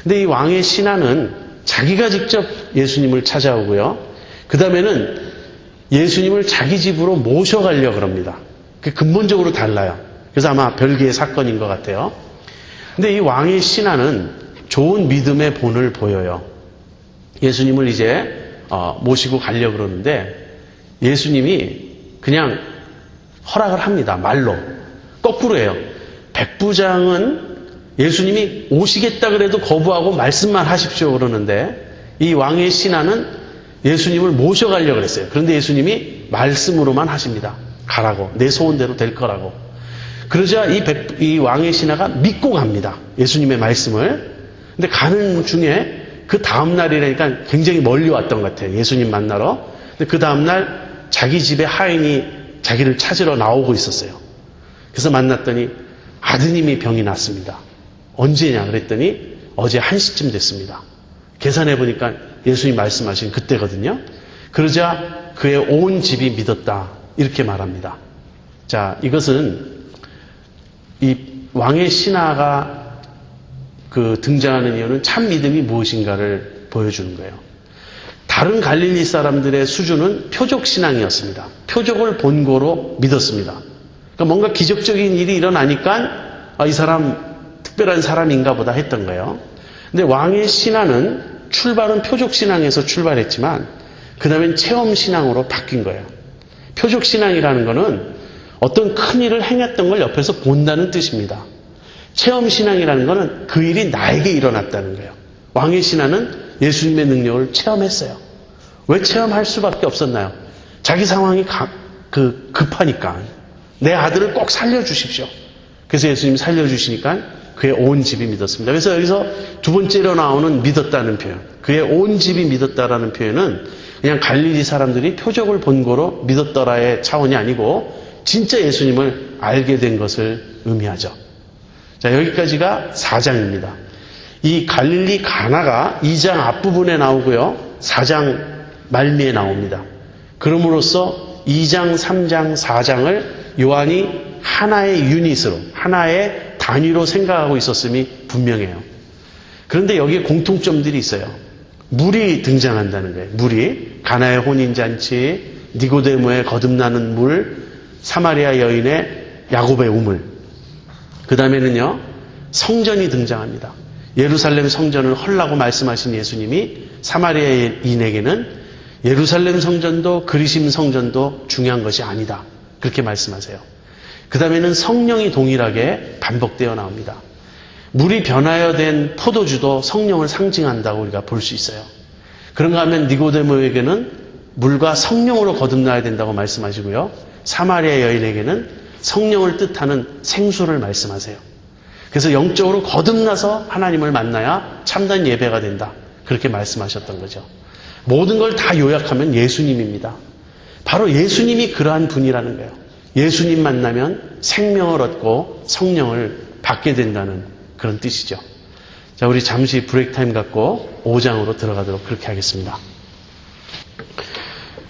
근데 이 왕의 신하는 자기가 직접 예수님을 찾아오고요. 그 다음에는 예수님을 자기 집으로 모셔가려고 합니다. 그게 근본적으로 달라요. 그래서 아마 별개의 사건인 것 같아요. 근데 이 왕의 신하는 좋은 믿음의 본을 보여요. 예수님을 이제 모시고 가려고 그러는데 예수님이 그냥 허락을 합니다. 말로. 거꾸로 해요. 백부장은 예수님이 오시겠다 그래도 거부하고 말씀만 하십시오 그러는데 이 왕의 신하는 예수님을 모셔가려고 그랬어요. 그런데 예수님이 말씀으로만 하십니다. 가라고. 내 소원대로 될 거라고. 그러자 이 왕의 신하가 믿고 갑니다. 예수님의 말씀을. 근데 가는 중에 그 다음날이라니까 굉장히 멀리 왔던 것 같아요. 예수님 만나러. 근데 그 다음날 자기 집에 하인이 자기를 찾으러 나오고 있었어요. 그래서 만났더니 아드님이 병이 났습니다. 언제냐 그랬더니 어제 1시쯤 됐습니다. 계산해 보니까 예수님 말씀하신 그때거든요. 그러자 그의 온 집이 믿었다. 이렇게 말합니다. 자, 이것은 이 왕의 신하가 등장하는 이유는 참 믿음이 무엇인가를 보여주는 거예요. 다른 갈릴리 사람들의 수준은 표적 신앙이었습니다. 표적을 본고로 믿었습니다. 그러니까 뭔가 기적적인 일이 일어나니까 이 사람 특별한 사람인가 보다 했던 거예요. 근데 왕의 신하는 출발은 표적 신앙에서 출발했지만 그 다음엔 체험 신앙으로 바뀐 거예요. 표적 신앙이라는 거는 어떤 큰 일을 행했던 걸 옆에서 본다는 뜻입니다. 체험 신앙이라는 거는 그 일이 나에게 일어났다는 거예요. 왕의 신하는 예수님의 능력을 체험했어요. 왜 체험할 수밖에 없었나요? 자기 상황이 급하니까. 내 아들을 꼭 살려주십시오. 그래서 예수님이 살려주시니까 그의 온 집이 믿었습니다. 그래서 여기서 두 번째로 나오는 믿었다는 표현, 그의 온 집이 믿었다라는 표현은 그냥 갈릴리 사람들이 표적을 본고로 믿었더라의 차원이 아니고 진짜 예수님을 알게 된 것을 의미하죠. 자, 여기까지가 4장입니다. 이 갈릴리 가나가 2장 앞부분에 나오고요, 4장 말미에 나옵니다. 그럼으로써 2장, 3장, 4장을 요한이 하나의 유닛으로, 하나의 단위로 생각하고 있었음이 분명해요. 그런데 여기에 공통점들이 있어요. 물이 등장한다는 거예요. 물이, 가나의 혼인잔치, 니고데모의 거듭나는 물, 사마리아 여인의 야곱의 우물. 그 다음에는요, 성전이 등장합니다. 예루살렘 성전을 헐라고 말씀하신 예수님이 사마리아인에게는 예루살렘 성전도 그리심 성전도 중요한 것이 아니다. 그렇게 말씀하세요. 그 다음에는 성령이 동일하게 반복되어 나옵니다. 물이 변화된 포도주도 성령을 상징한다고 우리가 볼 수 있어요. 그런가 하면 니고데모에게는 물과 성령으로 거듭나야 된다고 말씀하시고요. 사마리아 여인에게는 성령을 뜻하는 생수를 말씀하세요. 그래서 영적으로 거듭나서 하나님을 만나야 참된 예배가 된다. 그렇게 말씀하셨던 거죠. 모든 걸 다 요약하면 예수님입니다. 바로 예수님이 그러한 분이라는 거예요. 예수님 만나면 생명을 얻고 성령을 받게 된다는 그런 뜻이죠. 자, 우리 잠시 브레이크 타임 갖고 5장으로 들어가도록 그렇게 하겠습니다.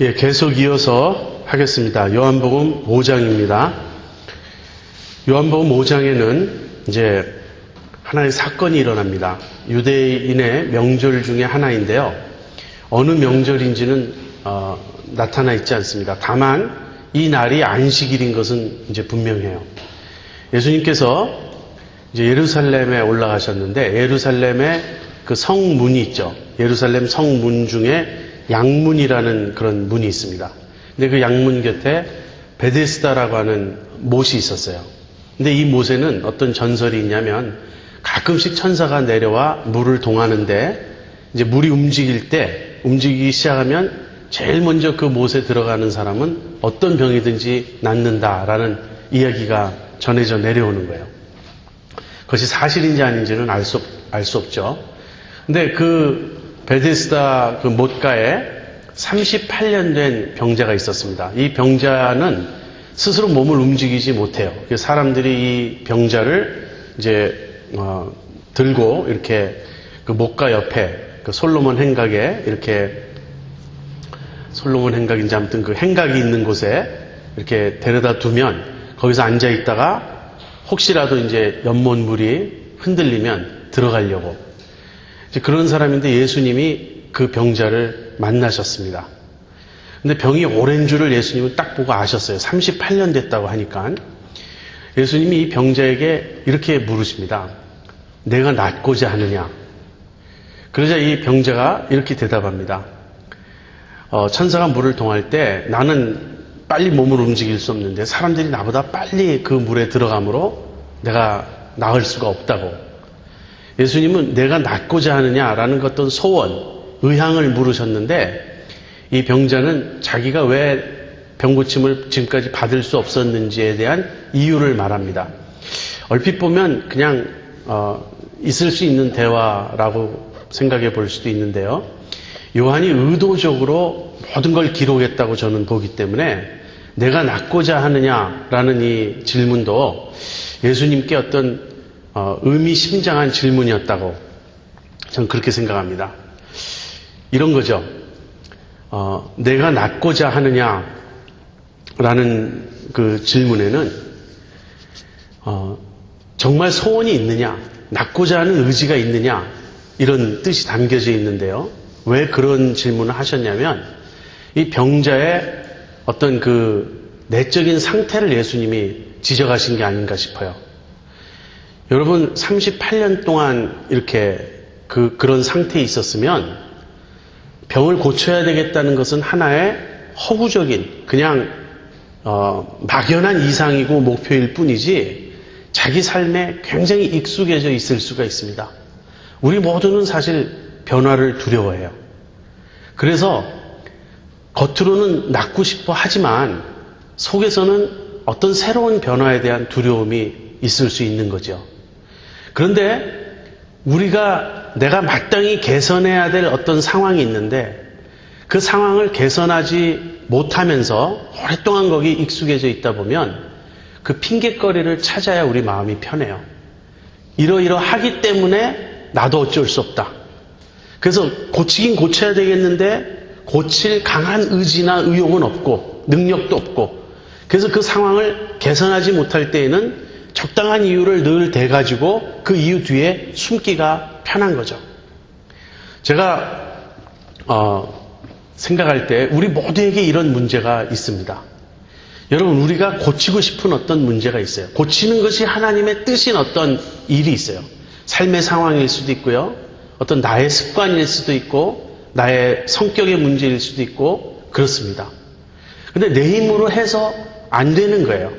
예, 계속 이어서 하겠습니다. 요한복음 5장입니다. 요한복음 5장에는 이제 하나의 사건이 일어납니다. 유대인의 명절 중에 하나인데요. 어느 명절인지는 나타나 있지 않습니다. 다만 이 날이 안식일인 것은 이제 분명해요. 예수님께서 이제 예루살렘에 올라가셨는데 예루살렘에 그 성문이 있죠. 예루살렘 성문 중에 양문이라는 그런 문이 있습니다. 근데 그 양문 곁에 베데스다라고 하는 못이 있었어요. 근데 이 못에는 어떤 전설이 있냐면 가끔씩 천사가 내려와 물을 동하는데 이제 물이 움직이기 시작하면 제일 먼저 그 못에 들어가는 사람은 어떤 병이든지 낫는다라는 이야기가 전해져 내려오는 거예요. 그것이 사실인지 아닌지는 알 수 없죠. 근데 그 베데스다 그 못가에 38년 된 병자가 있었습니다. 이 병자는 스스로 몸을 움직이지 못해요. 사람들이 이 병자를 이제 들고 이렇게 그 못가 옆에 그 솔로몬 행각에 이렇게 솔로몬 행각인지 아무튼 그 행각이 있는 곳에 이렇게 데려다 두면 거기서 앉아 있다가 혹시라도 이제 연못물이 흔들리면 들어가려고 이제 그런 사람인데 예수님이 그 병자를 만나셨습니다. 근데 병이 오랜 줄을 예수님은 딱 보고 아셨어요. 38년 됐다고 하니까 예수님이 이 병자에게 이렇게 물으십니다. 내가 낫고자 하느냐? 그러자 이 병자가 이렇게 대답합니다. 천사가 물을 동할 때 나는 빨리 몸을 움직일 수 없는데 사람들이 나보다 빨리 그 물에 들어가므로 내가 나을 수가 없다고. 예수님은 내가 낫고자 하느냐라는 어떤 소원, 의향을 물으셨는데 이 병자는 자기가 왜 병고침을 지금까지 받을 수 없었는지에 대한 이유를 말합니다. 얼핏 보면 그냥 있을 수 있는 대화라고 생각해 볼 수도 있는데요. 요한이 의도적으로 모든 걸 기록했다고 저는 보기 때문에 내가 낫고자 하느냐라는 이 질문도 예수님께 어떤 의미심장한 질문이었다고 저는 그렇게 생각합니다. 이런 거죠. 내가 낫고자 하느냐라는 그 질문에는 정말 소원이 있느냐, 낫고자 하는 의지가 있느냐 이런 뜻이 담겨져 있는데요. 왜 그런 질문을 하셨냐면 이 병자의 어떤 그 내적인 상태를 예수님이 지적하신 게 아닌가 싶어요. 여러분 38년 동안 이렇게 그런 상태에 있었으면 병을 고쳐야 되겠다는 것은 하나의 허구적인 그냥 막연한 이상이고 목표일 뿐이지 자기 삶에 굉장히 익숙해져 있을 수가 있습니다. 우리 모두는 사실 변화를 두려워해요. 그래서 겉으로는 낫고 싶어 하지만 속에서는 어떤 새로운 변화에 대한 두려움이 있을 수 있는 거죠. 그런데 내가 마땅히 개선해야 될 어떤 상황이 있는데 그 상황을 개선하지 못하면서 오랫동안 거기 익숙해져 있다 보면 그 핑곗거리를 찾아야 우리 마음이 편해요. 이러이러하기 때문에 나도 어쩔 수 없다. 그래서 고치긴 고쳐야 되겠는데 고칠 강한 의지나 의욕은 없고 능력도 없고 그래서 그 상황을 개선하지 못할 때에는 적당한 이유를 늘 대가지고 그 이유 뒤에 숨기가 편한 거죠. 제가 생각할 때 우리 모두에게 이런 문제가 있습니다. 여러분 우리가 고치고 싶은 어떤 문제가 있어요. 고치는 것이 하나님의 뜻인 어떤 일이 있어요. 삶의 상황일 수도 있고요. 어떤 나의 습관일 수도 있고 나의 성격의 문제일 수도 있고 그렇습니다. 근데 내 힘으로 해서 안 되는 거예요.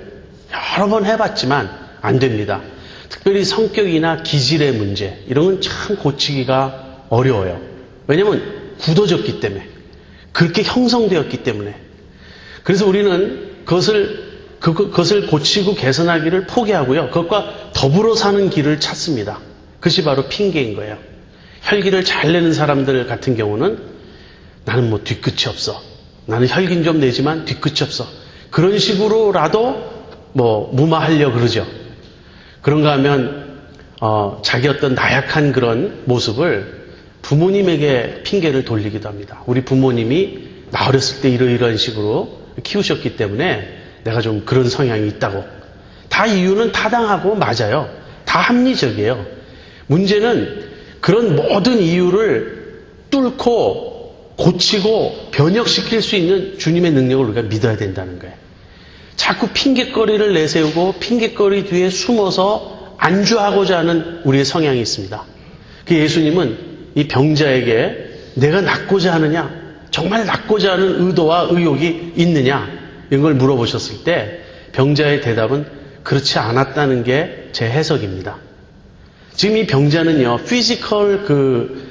여러 번 해봤지만 안 됩니다. 특별히 성격이나 기질의 문제 이런 건 참 고치기가 어려워요. 왜냐하면 굳어졌기 때문에 그렇게 형성되었기 때문에 그래서 우리는 그것을 고치고 개선하기를 포기하고요. 그것과 더불어 사는 길을 찾습니다. 그것이 바로 핑계인 거예요. 혈기를 잘 내는 사람들 같은 경우는 나는 뭐 뒤끝이 없어. 나는 혈기는 좀 내지만 뒤끝이 없어. 그런 식으로라도 뭐 무마하려고 그러죠. 그런가 하면 자기 어떤 나약한 그런 모습을 부모님에게 핑계를 돌리기도 합니다. 우리 부모님이 나 어렸을 때 이러이러한 식으로 키우셨기 때문에 내가 좀 그런 성향이 있다고. 다 이유는 타당하고 맞아요. 다 합리적이에요. 문제는 그런 모든 이유를 뚫고 고치고 변혁시킬 수 있는 주님의 능력을 우리가 믿어야 된다는 거예요. 자꾸 핑곗거리를 내세우고 핑곗거리 뒤에 숨어서 안주하고자 하는 우리의 성향이 있습니다. 그 예수님은 이 병자에게 내가 낫고자 하느냐, 정말 낫고자 하는 의도와 의욕이 있느냐 이런 걸 물어보셨을 때 병자의 대답은 그렇지 않았다는 게 제 해석입니다. 지금 이 병자는요, 피지컬 그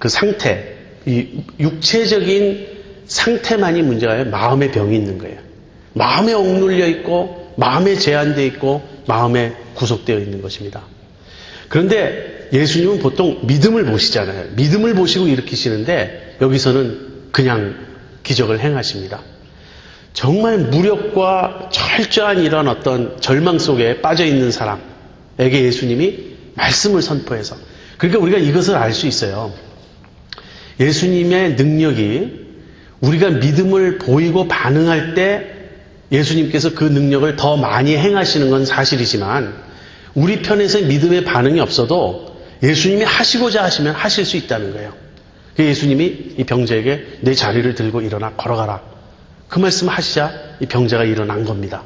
상태, 이 육체적인 상태만이 문제가 아니라 마음의 병이 있는 거예요. 마음에 억눌려 있고, 마음에 제한되어 있고, 마음에 구속되어 있는 것입니다. 그런데 예수님은 보통 믿음을 보시잖아요. 믿음을 보시고 일으키시는데 여기서는 그냥 기적을 행하십니다. 정말 무력과 철저한 이런 어떤 절망 속에 빠져 있는 사람에게 예수님이 말씀을 선포해서 그러니까 우리가 이것을 알 수 있어요. 예수님의 능력이 우리가 믿음을 보이고 반응할 때 예수님께서 그 능력을 더 많이 행하시는 건 사실이지만 우리 편에서 믿음의 반응이 없어도 예수님이 하시고자 하시면 하실 수 있다는 거예요. 예수님이 이 병자에게 내 자리를 들고 일어나 걸어가라. 그 말씀 하시자 이 병자가 일어난 겁니다.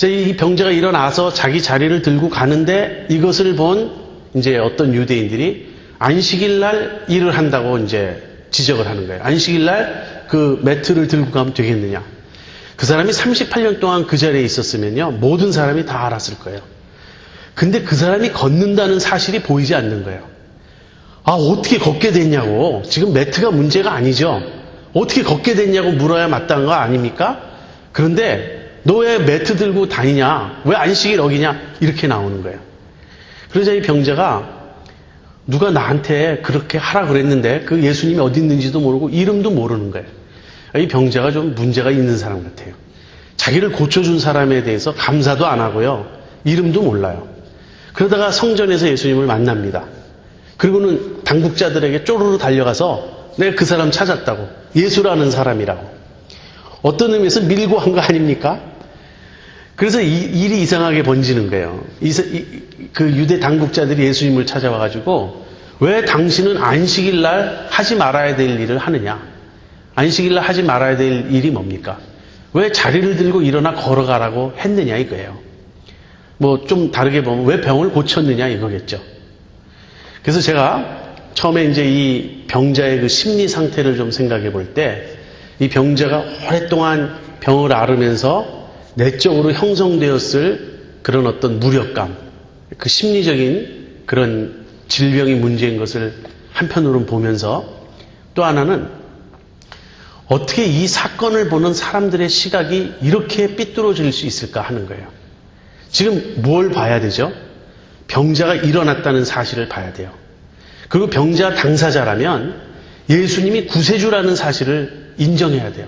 이 병자가 일어나서 자기 자리를 들고 가는데 이것을 본 이제 어떤 유대인들이 안식일 날 일을 한다고 이제 지적을 하는 거예요. 안식일 날 그 매트를 들고 가면 되겠느냐. 그 사람이 38년 동안 그 자리에 있었으면요. 모든 사람이 다 알았을 거예요. 근데 그 사람이 걷는다는 사실이 보이지 않는 거예요. 아, 어떻게 걷게 됐냐고. 지금 매트가 문제가 아니죠. 어떻게 걷게 됐냐고 물어야 마땅한 거 아닙니까? 그런데 너 왜 매트 들고 다니냐? 왜 안식일 어기냐? 이렇게 나오는 거예요. 그러자 이 병자가 누가 나한테 그렇게 하라 그랬는데 그 예수님이 어디 있는지도 모르고 이름도 모르는 거예요. 이 병자가 좀 문제가 있는 사람 같아요. 자기를 고쳐준 사람에 대해서 감사도 안 하고요. 이름도 몰라요. 그러다가 성전에서 예수님을 만납니다. 그리고는 당국자들에게 쪼르르 달려가서 내가 그 사람 찾았다고. 예수라는 사람이라고. 어떤 의미에서 밀고 한 거 아닙니까? 그래서 일이 이상하게 번지는 거예요. 그 유대 당국자들이 예수님을 찾아와가지고 왜 당신은 안식일 날 하지 말아야 될 일을 하느냐? 안식일 날 하지 말아야 될 일이 뭡니까? 왜 자리를 들고 일어나 걸어가라고 했느냐 이거예요. 뭐 좀 다르게 보면 왜 병을 고쳤느냐 이거겠죠. 그래서 제가 처음에 이제 이 병자의 그 심리 상태를 좀 생각해 볼 때 이 병자가 오랫동안 병을 앓으면서 내적으로 형성되었을 그런 어떤 무력감, 그 심리적인 그런 질병이 문제인 것을 한편으로는 보면서 또 하나는 어떻게 이 사건을 보는 사람들의 시각이 이렇게 삐뚤어질 수 있을까 하는 거예요. 지금 뭘 봐야 되죠? 병자가 일어났다는 사실을 봐야 돼요. 그리고 병자 당사자라면 예수님이 구세주라는 사실을 인정해야 돼요.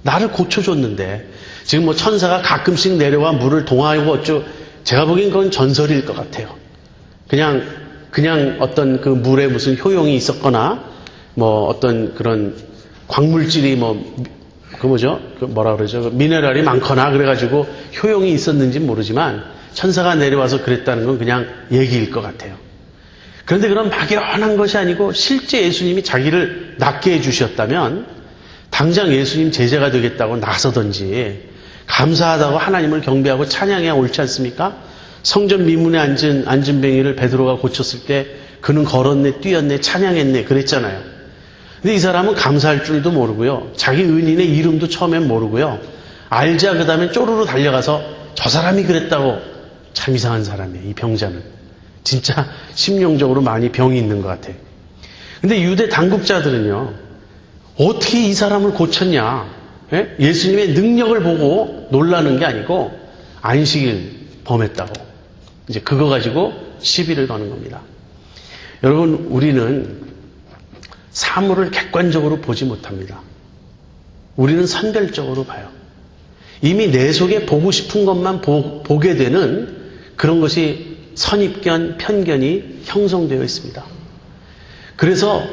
나를 고쳐줬는데 지금 뭐 천사가 가끔씩 내려와 물을 동하고 어쩌 제가 보기엔 그건 전설일 것 같아요. 그냥 어떤 그 물에 무슨 효용이 있었거나 뭐 어떤 그런 광물질이 그 뭐라 그러죠? 미네랄이 많거나 그래가지고 효용이 있었는지 모르지만 천사가 내려와서 그랬다는 건 그냥 얘기일 것 같아요. 그런데 그런 막연한 것이 아니고 실제 예수님이 자기를 낫게 해주셨다면 당장 예수님 제자가 되겠다고 나서든지 감사하다고 하나님을 경배하고 찬양해야 옳지 않습니까? 성전 미문에 앉은 뱅이를 베드로가 고쳤을 때 그는 걸었네, 뛰었네, 찬양했네 그랬잖아요. 근데 이 사람은 감사할 줄도 모르고요. 자기 은인의 이름도 처음엔 모르고요. 알자 그 다음에 쪼르르 달려가서 저 사람이 그랬다고. 참 이상한 사람이에요. 이 병자는. 진짜 심령적으로 많이 병이 있는 것 같아요. 근데 유대 당국자들은요. 어떻게 이 사람을 고쳤냐. 예수님의 능력을 보고 놀라는 게 아니고 안식일 범했다고. 이제 그거 가지고 시비를 거는 겁니다. 여러분 우리는 사물을 객관적으로 보지 못합니다. 우리는 선별적으로 봐요. 이미 내 속에 보고 싶은 것만 보게 되는 그런 것이 선입견, 편견이 형성되어 있습니다. 그래서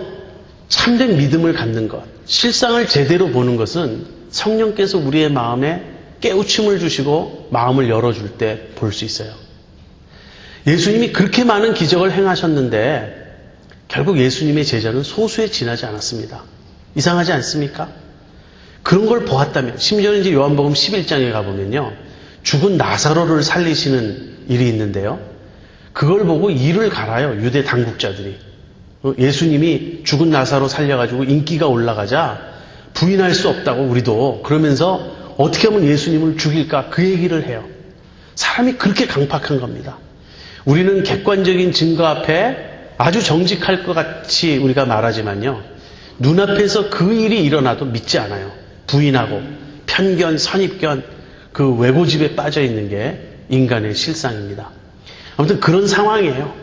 참된 믿음을 갖는 것, 실상을 제대로 보는 것은 성령께서 우리의 마음에 깨우침을 주시고 마음을 열어줄 때 볼 수 있어요. 예수님이 그렇게 많은 기적을 행하셨는데 결국 예수님의 제자는 소수에 지나지 않았습니다. 이상하지 않습니까? 그런 걸 보았다면, 심지어는 이제 요한복음 11장에 가보면요. 죽은 나사로를 살리시는 일이 있는데요. 그걸 보고 이를 갈아요. 유대 당국자들이. 예수님이 죽은 나사로 살려가지고 인기가 올라가자 부인할 수 없다고 우리도 그러면서 어떻게 하면 예수님을 죽일까 그 얘기를 해요. 사람이 그렇게 강팍한 겁니다. 우리는 객관적인 증거 앞에 아주 정직할 것 같이 우리가 말하지만요. 눈앞에서 그 일이 일어나도 믿지 않아요. 부인하고 편견, 선입견, 그 왜고집에 빠져 있는 게 인간의 실상입니다. 아무튼 그런 상황이에요.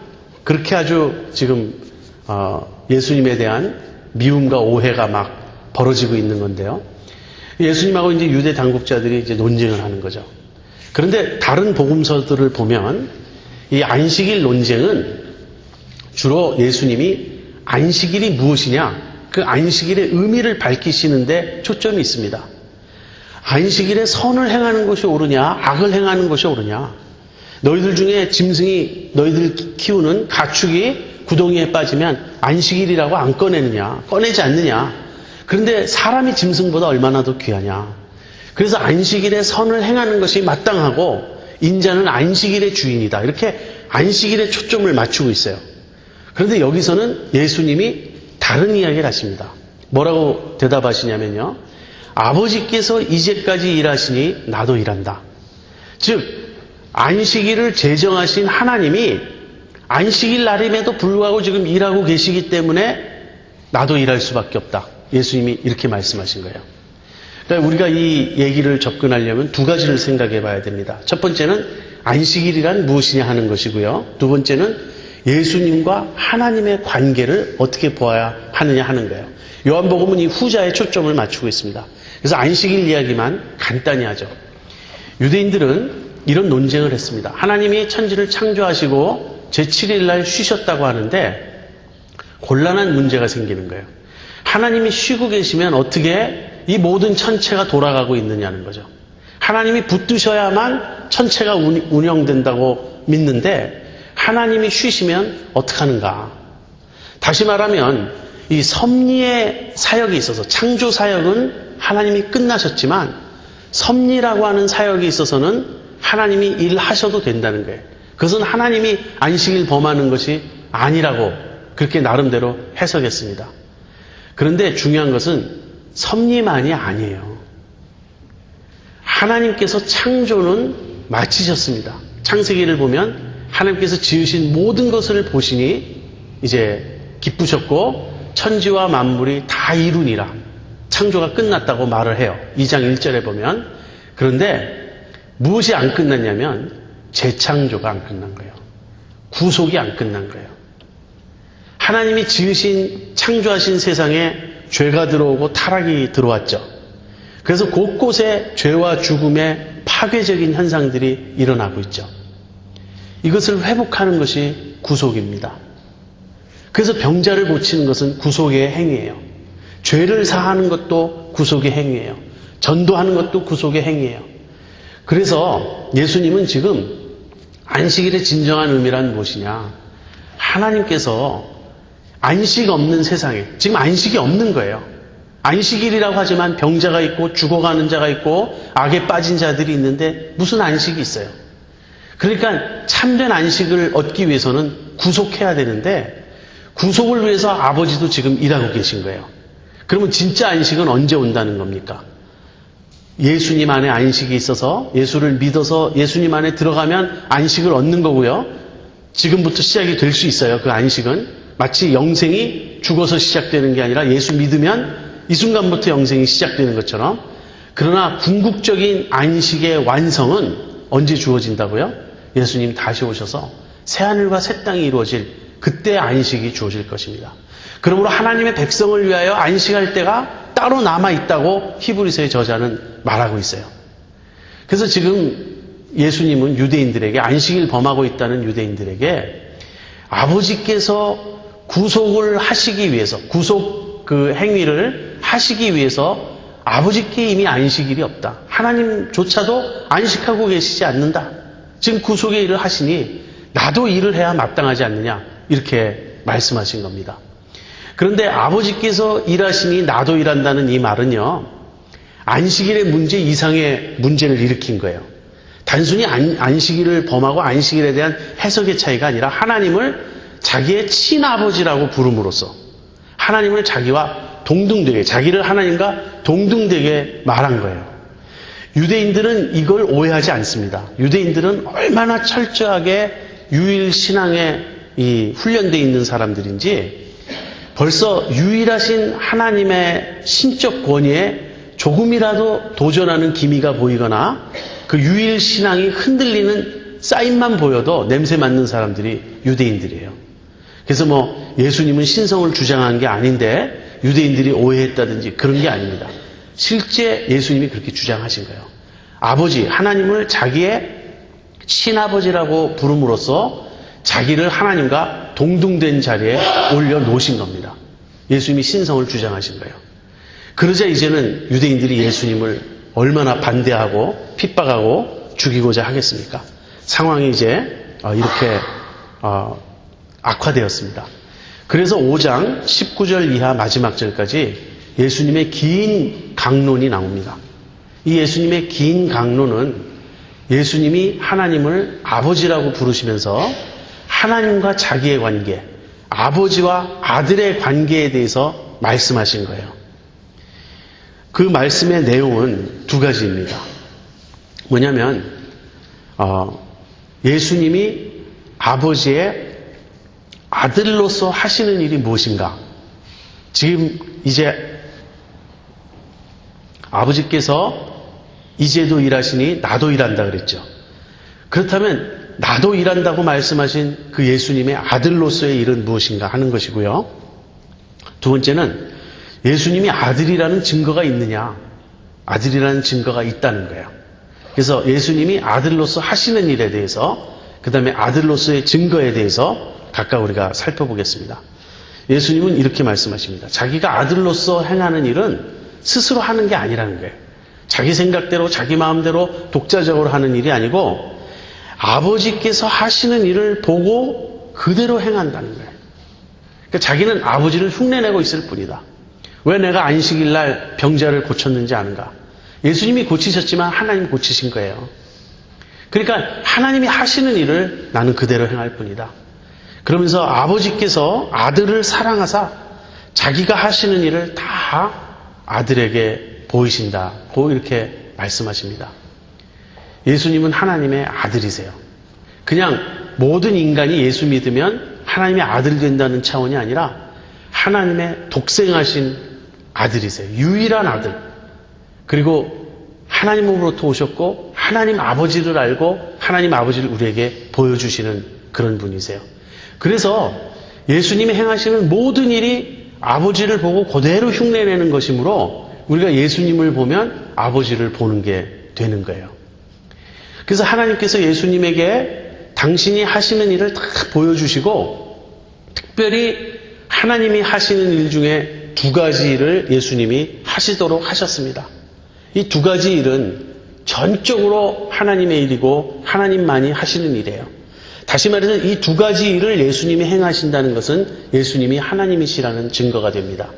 그렇게 아주 지금 예수님에 대한 미움과 오해가 막 벌어지고 있는 건데요. 예수님하고 이제 유대 당국자들이 이제 논쟁을 하는 거죠. 그런데 다른 복음서들을 보면 이 안식일 논쟁은 주로 예수님이 안식일이 무엇이냐, 그 안식일의 의미를 밝히시는데 초점이 있습니다. 안식일에 선을 행하는 것이 옳으냐, 악을 행하는 것이 옳으냐. 너희들 중에 짐승이 너희들 키우는 가축이 구덩이에 빠지면 안식일이라고 안 꺼내느냐, 꺼내지 않느냐. 그런데 사람이 짐승보다 얼마나 더 귀하냐. 그래서 안식일에 선을 행하는 것이 마땅하고 인자는 안식일의 주인이다. 이렇게 안식일에 초점을 맞추고 있어요. 그런데 여기서는 예수님이 다른 이야기를 하십니다. 뭐라고 대답하시냐면요. 아버지께서 이제까지 일하시니 나도 일한다. 즉 안식일을 제정하신 하나님이 안식일 날임에도 불구하고 지금 일하고 계시기 때문에 나도 일할 수밖에 없다. 예수님이 이렇게 말씀하신 거예요. 그러니까 우리가 이 얘기를 접근하려면 두 가지를 생각해 봐야 됩니다. 첫 번째는 안식일이란 무엇이냐 하는 것이고요. 두 번째는 예수님과 하나님의 관계를 어떻게 보아야 하느냐 하는 거예요. 요한복음은 이 후자에 초점을 맞추고 있습니다. 그래서 안식일 이야기만 간단히 하죠. 유대인들은 이런 논쟁을 했습니다. 하나님이 천지를 창조하시고 제7일 날 쉬셨다고 하는데 곤란한 문제가 생기는 거예요. 하나님이 쉬고 계시면 어떻게 이 모든 천체가 돌아가고 있느냐는 거죠. 하나님이 붙드셔야만 천체가 운영된다고 믿는데 하나님이 쉬시면 어떡하는가. 다시 말하면 이 섭리의 사역이 있어서 창조 사역은 하나님이 끝나셨지만 섭리라고 하는 사역에 있어서는 하나님이 일하셔도 된다는 거예요. 그것은 하나님이 안식일 범하는 것이 아니라고 그렇게 나름대로 해석했습니다. 그런데 중요한 것은 섭리만이 아니에요. 하나님께서 창조는 마치셨습니다. 창세기를 보면 하나님께서 지으신 모든 것을 보시니 이제 기쁘셨고 천지와 만물이 다 이루니라. 창조가 끝났다고 말을 해요. 2장 1절에 보면. 그런데 무엇이 안 끝났냐면 재창조가 안 끝난 거예요. 구속이 안 끝난 거예요. 하나님이 지으신 창조하신 세상에 죄가 들어오고 타락이 들어왔죠. 그래서 곳곳에 죄와 죽음의 파괴적인 현상들이 일어나고 있죠. 이것을 회복하는 것이 구속입니다. 그래서 병자를 고치는 것은 구속의 행위예요. 죄를 사하는 것도 구속의 행위예요. 전도하는 것도 구속의 행위예요. 그래서 예수님은 지금 안식일의 진정한 의미란 무엇이냐? 하나님께서 안식 없는 세상에, 지금 안식이 없는 거예요. 안식일이라고 하지만 병자가 있고 죽어가는 자가 있고 악에 빠진 자들이 있는데 무슨 안식이 있어요? 그러니까 참된 안식을 얻기 위해서는 구속해야 되는데 구속을 위해서 아버지도 지금 일하고 계신 거예요. 그러면 진짜 안식은 언제 온다는 겁니까? 예수님 안에 안식이 있어서 예수를 믿어서 예수님 안에 들어가면 안식을 얻는 거고요. 지금부터 시작이 될 수 있어요. 그 안식은 마치 영생이 죽어서 시작되는 게 아니라 예수 믿으면 이 순간부터 영생이 시작되는 것처럼. 그러나 궁극적인 안식의 완성은 언제 주어진다고요? 예수님 다시 오셔서 새하늘과 새 땅이 이루어질 그때 안식이 주어질 것입니다. 그러므로 하나님의 백성을 위하여 안식할 때가 따로 남아있다고 히브리서의 저자는 말하고 있어요. 그래서 지금 예수님은 유대인들에게 안식일 범하고 있다는 유대인들에게 아버지께서 구속을 하시기 위해서 구속 그 행위를 하시기 위해서 아버지께 이미 안식일이 없다. 하나님조차도 안식하고 계시지 않는다. 지금 구속의 일을 하시니 나도 일을 해야 마땅하지 않느냐 이렇게 말씀하신 겁니다. 그런데 아버지께서 일하시니 나도 일한다는 이 말은요, 안식일의 문제 이상의 문제를 일으킨 거예요. 단순히 안식일을 범하고 안식일에 대한 해석의 차이가 아니라 하나님을 자기의 친아버지라고 부름으로써 하나님을 자기와 동등되게, 자기를 하나님과 동등되게 말한 거예요. 유대인들은 이걸 오해하지 않습니다. 유대인들은 얼마나 철저하게 유일신앙에 훈련되어 있는 사람들인지 벌써 유일하신 하나님의 신적 권위에 조금이라도 도전하는 기미가 보이거나 그 유일신앙이 흔들리는 사인만 보여도 냄새 맡는 사람들이 유대인들이에요. 그래서 예수님은 신성을 주장한 게 아닌데 유대인들이 오해했다든지 그런 게 아닙니다. 실제 예수님이 그렇게 주장하신 거예요. 아버지, 하나님을 자기의 친아버지라고 부름으로써 자기를 하나님과 동등된 자리에 올려놓으신 겁니다. 예수님이 신성을 주장하신 거예요. 그러자 이제는 유대인들이 예수님을 얼마나 반대하고 핍박하고 죽이고자 하겠습니까? 상황이 이제 이렇게 악화되었습니다. 그래서 5장 19절 이하 마지막 절까지 예수님의 긴 강론이 나옵니다. 이 예수님의 긴 강론은 예수님이 하나님을 아버지라고 부르시면서 하나님과 자기의 관계, 아버지와 아들의 관계에 대해서 말씀하신 거예요. 그 말씀의 내용은 두 가지입니다. 뭐냐면 예수님이 아버지의 아들로서 하시는 일이 무엇인가? 지금 이제 아버지께서 이제도 일하시니 나도 일한다 그랬죠. 그렇다면 나도 일한다고 말씀하신 그 예수님의 아들로서의 일은 무엇인가 하는 것이고요. 두 번째는 예수님이 아들이라는 증거가 있느냐? 아들이라는 증거가 있다는 거예요. 그래서 예수님이 아들로서 하시는 일에 대해서, 그 다음에 아들로서의 증거에 대해서 각각 우리가 살펴보겠습니다. 예수님은 이렇게 말씀하십니다. 자기가 아들로서 행하는 일은 스스로 하는 게 아니라는 거예요. 자기 생각대로 자기 마음대로 독자적으로 하는 일이 아니고 아버지께서 하시는 일을 보고 그대로 행한다는 거예요. 그러니까 자기는 아버지를 흉내내고 있을 뿐이다. 왜 내가 안식일날 병자를 고쳤는지 아는가? 예수님이 고치셨지만 하나님이 고치신 거예요. 그러니까 하나님이 하시는 일을 나는 그대로 행할 뿐이다. 그러면서 아버지께서 아들을 사랑하사 자기가 하시는 일을 다 아들에게 보이신다고 이렇게 말씀하십니다. 예수님은 하나님의 아들이세요. 그냥 모든 인간이 예수 믿으면 하나님의 아들 된다는 차원이 아니라 하나님의 독생하신 아들이세요. 유일한 아들. 그리고 하나님으로부터 오셨고 하나님 아버지를 알고 하나님 아버지를 우리에게 보여주시는 그런 분이세요. 그래서 예수님이 행하시는 모든 일이 아버지를 보고 그대로 흉내내는 것이므로 우리가 예수님을 보면 아버지를 보는 게 되는 거예요. 그래서 하나님께서 예수님에게 당신이 하시는 일을 다 보여주시고 특별히 하나님이 하시는 일 중에 두 가지 일을 예수님이 하시도록 하셨습니다. 이 두 가지 일은 전적으로 하나님의 일이고 하나님만이 하시는 일이에요. 다시 말해서 이 두 가지 일을 예수님이 행하신다는 것은 예수님이 하나님이시라는 증거가 됩니다.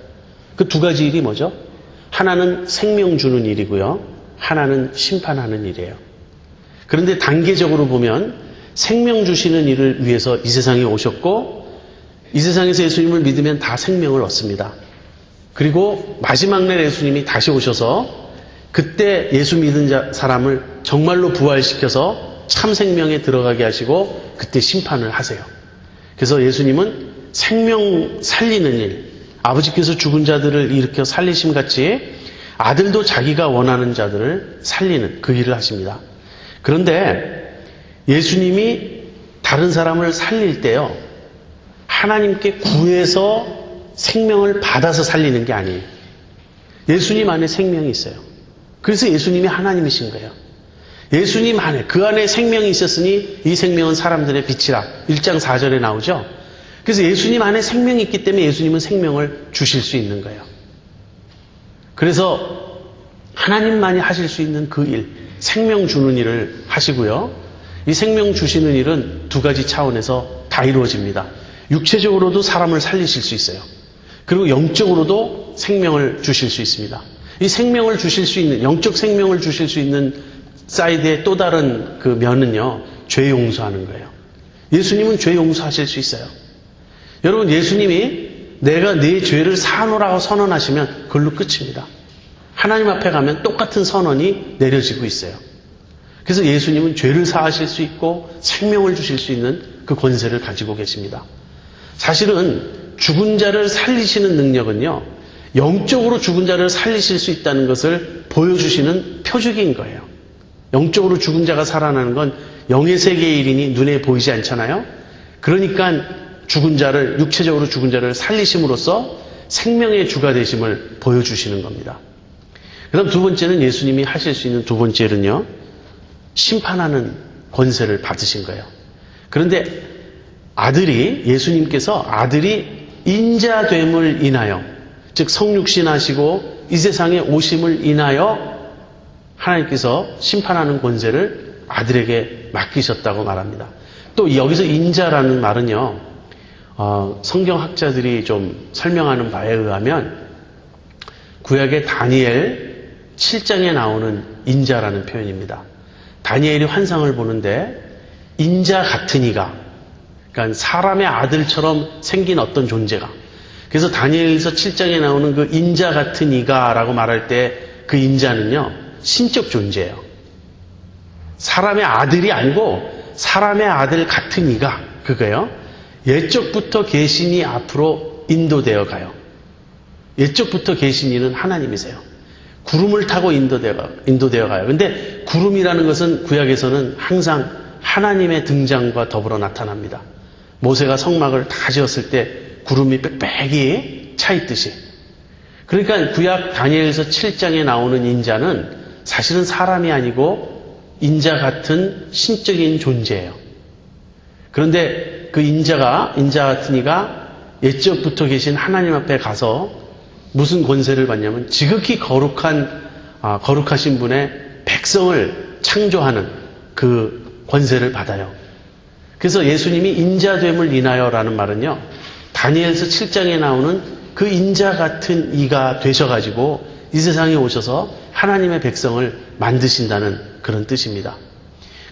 그 두 가지 일이 뭐죠? 하나는 생명 주는 일이고요. 하나는 심판하는 일이에요. 그런데 단계적으로 보면 생명 주시는 일을 위해서 이 세상에 오셨고 이 세상에서 예수님을 믿으면 다 생명을 얻습니다. 그리고 마지막 날 예수님이 다시 오셔서 그때 예수 믿은 사람을 정말로 부활시켜서 참 생명에 들어가게 하시고 그때 심판을 하세요. 그래서 예수님은 생명 살리는 일, 아버지께서 죽은 자들을 일으켜 살리심 같이 아들도 자기가 원하는 자들을 살리는 그 일을 하십니다. 그런데 예수님이 다른 사람을 살릴 때요, 하나님께 구해서 생명을 받아서 살리는 게 아니에요. 예수님 안에 생명이 있어요. 그래서 예수님이 하나님이신 거예요. 예수님 안에, 그 안에 생명이 있었으니 이 생명은 사람들의 빛이라 1장 4절에 나오죠. 그래서 예수님 안에 생명이 있기 때문에 예수님은 생명을 주실 수 있는 거예요. 그래서 하나님만이 하실 수 있는 그 일, 생명 주는 일을 하시고요. 이 생명 주시는 일은 두 가지 차원에서 다 이루어집니다. 육체적으로도 사람을 살리실 수 있어요. 그리고 영적으로도 생명을 주실 수 있습니다. 이 생명을 주실 수 있는, 영적 생명을 주실 수 있는 사이드의 또 다른 그 면은요, 죄 용서하는 거예요. 예수님은 죄 용서하실 수 있어요. 여러분, 예수님이 내가 네 죄를 사노라고 선언하시면 그걸로 끝입니다. 하나님 앞에 가면 똑같은 선언이 내려지고 있어요. 그래서 예수님은 죄를 사하실 수 있고 생명을 주실 수 있는 그 권세를 가지고 계십니다. 사실은 죽은 자를 살리시는 능력은요, 영적으로 죽은 자를 살리실 수 있다는 것을 보여주시는 표적인 거예요. 영적으로 죽은 자가 살아나는 건 영의 세계의 일이니 눈에 보이지 않잖아요. 그러니까 죽은 자를, 육체적으로 죽은 자를 살리심으로써 생명의 주가 되심을 보여주시는 겁니다. 그 다음 두 번째는 예수님이 하실 수 있는 두 번째 일은요, 심판하는 권세를 받으신 거예요. 그런데 예수님께서 아들이 인자됨을 인하여, 즉 성육신하시고 이 세상에 오심을 인하여 하나님께서 심판하는 권세를 아들에게 맡기셨다고 말합니다. 또 여기서 인자라는 말은요, 성경학자들이 좀 설명하는 바에 의하면 구약의 다니엘 7장에 나오는 인자라는 표현입니다. 다니엘이 환상을 보는데 인자 같은 이가, 그러니까 사람의 아들처럼 생긴 어떤 존재가, 그래서 다니엘서 7장에 나오는 그 인자 같은 이가 라고 말할 때 그 인자는요, 신적 존재예요. 사람의 아들이 아니고 사람의 아들 같은 이가, 그거예요. 옛적부터 계신 이 앞으로 인도되어 가요. 옛적부터 계신 이는 하나님이세요. 구름을 타고 인도되어 가요. 근데 구름이라는 것은 구약에서는 항상 하나님의 등장과 더불어 나타납니다. 모세가 성막을 다 지었을 때 구름이 빽빽이 차 있듯이. 그러니까 구약 다니엘서 7장에 나오는 인자는 사실은 사람이 아니고 인자 같은 신적인 존재예요. 그런데 그 인자 같은 이가 옛적부터 계신 하나님 앞에 가서 무슨 권세를 받냐면 지극히 거룩하신 분의 백성을 창조하는 그 권세를 받아요. 그래서 예수님이 인자됨을 인하여라는 말은요, 다니엘서 7장에 나오는 그 인자 같은 이가 되셔가지고 이 세상에 오셔서 하나님의 백성을 만드신다는 그런 뜻입니다.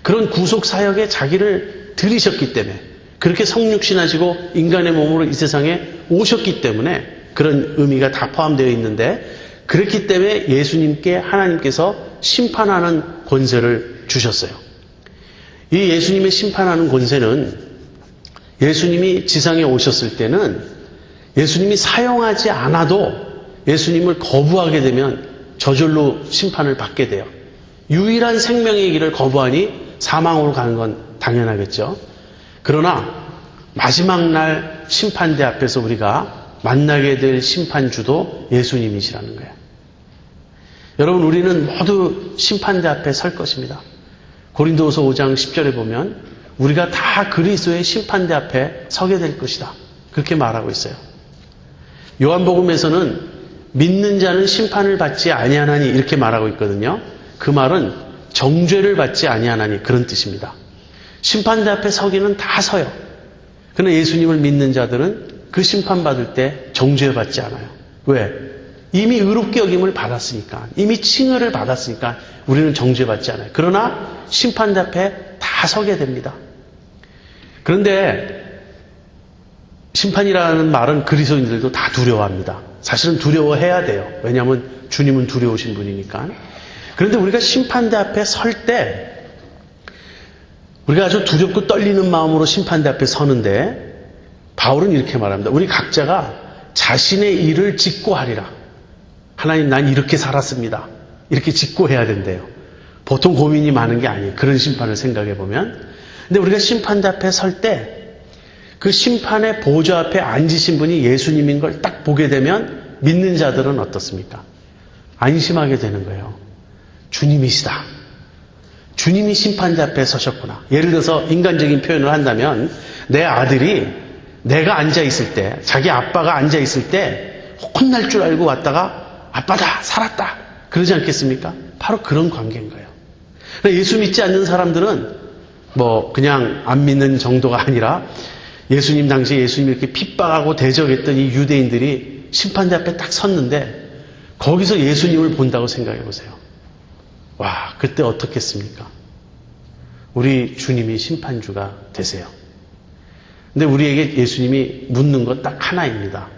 그런 구속 사역에 자기를 들이셨기 때문에, 그렇게 성육신하시고 인간의 몸으로 이 세상에 오셨기 때문에 그런 의미가 다 포함되어 있는데, 그렇기 때문에 예수님께 하나님께서 심판하는 권세를 주셨어요. 이 예수님의 심판하는 권세는 예수님이 지상에 오셨을 때는 예수님이 사용하지 않아도 예수님을 거부하게 되면 저절로 심판을 받게 돼요. 유일한 생명의 길을 거부하니 사망으로 가는 건 당연하겠죠. 그러나 마지막 날 심판대 앞에서 우리가 만나게 될 심판주도 예수님이시라는 거예요. 여러분, 우리는 모두 심판대 앞에 설 것입니다. 고린도후서 5장 10절에 보면 우리가 다 그리스도의 심판대 앞에 서게 될 것이다, 그렇게 말하고 있어요. 요한복음에서는 믿는 자는 심판을 받지 아니하나니 이렇게 말하고 있거든요. 그 말은 정죄를 받지 아니하나니 그런 뜻입니다. 심판대 앞에 서기는 다 서요. 그러나 예수님을 믿는 자들은 그 심판받을 때 정죄받지 않아요. 왜? 이미 의롭게 여김을 받았으니까, 이미 칭의를 받았으니까 우리는 정죄받지 않아요. 그러나 심판대 앞에 다 서게 됩니다. 그런데 심판이라는 말은 그리스도인들도 다 두려워합니다. 사실은 두려워해야 돼요. 왜냐하면 주님은 두려우신 분이니까. 그런데 우리가 심판대 앞에 설 때 우리가 아주 두렵고 떨리는 마음으로 심판대 앞에 서는데, 바울은 이렇게 말합니다. 우리 각자가 자신의 일을 짓고 하리라. 하나님, 난 이렇게 살았습니다, 이렇게 짓고 해야 된대요. 보통 고민이 많은 게 아니에요, 그런 심판을 생각해 보면. 근데 우리가 심판대 앞에 설 때 그 심판의 보좌 앞에 앉으신 분이 예수님인 걸 딱 보게 되면 믿는 자들은 어떻습니까? 안심하게 되는 거예요. 주님이시다. 주님이 심판대 앞에 서셨구나. 예를 들어서 인간적인 표현을 한다면, 내 아들이 내가 앉아있을 때, 자기 아빠가 앉아있을 때 혼날 줄 알고 왔다가 아빠다, 살았다, 그러지 않겠습니까? 바로 그런 관계인 거예요. 예수 믿지 않는 사람들은 그냥 안 믿는 정도가 아니라, 예수님 당시에 예수님 이렇게 핍박하고 대적했던 이 유대인들이 심판대 앞에 딱 섰는데 거기서 예수님을 본다고 생각해 보세요. 와, 그때 어떻겠습니까? 우리 주님이 심판주가 되세요. 근데 우리에게 예수님이 묻는 것 딱 하나입니다.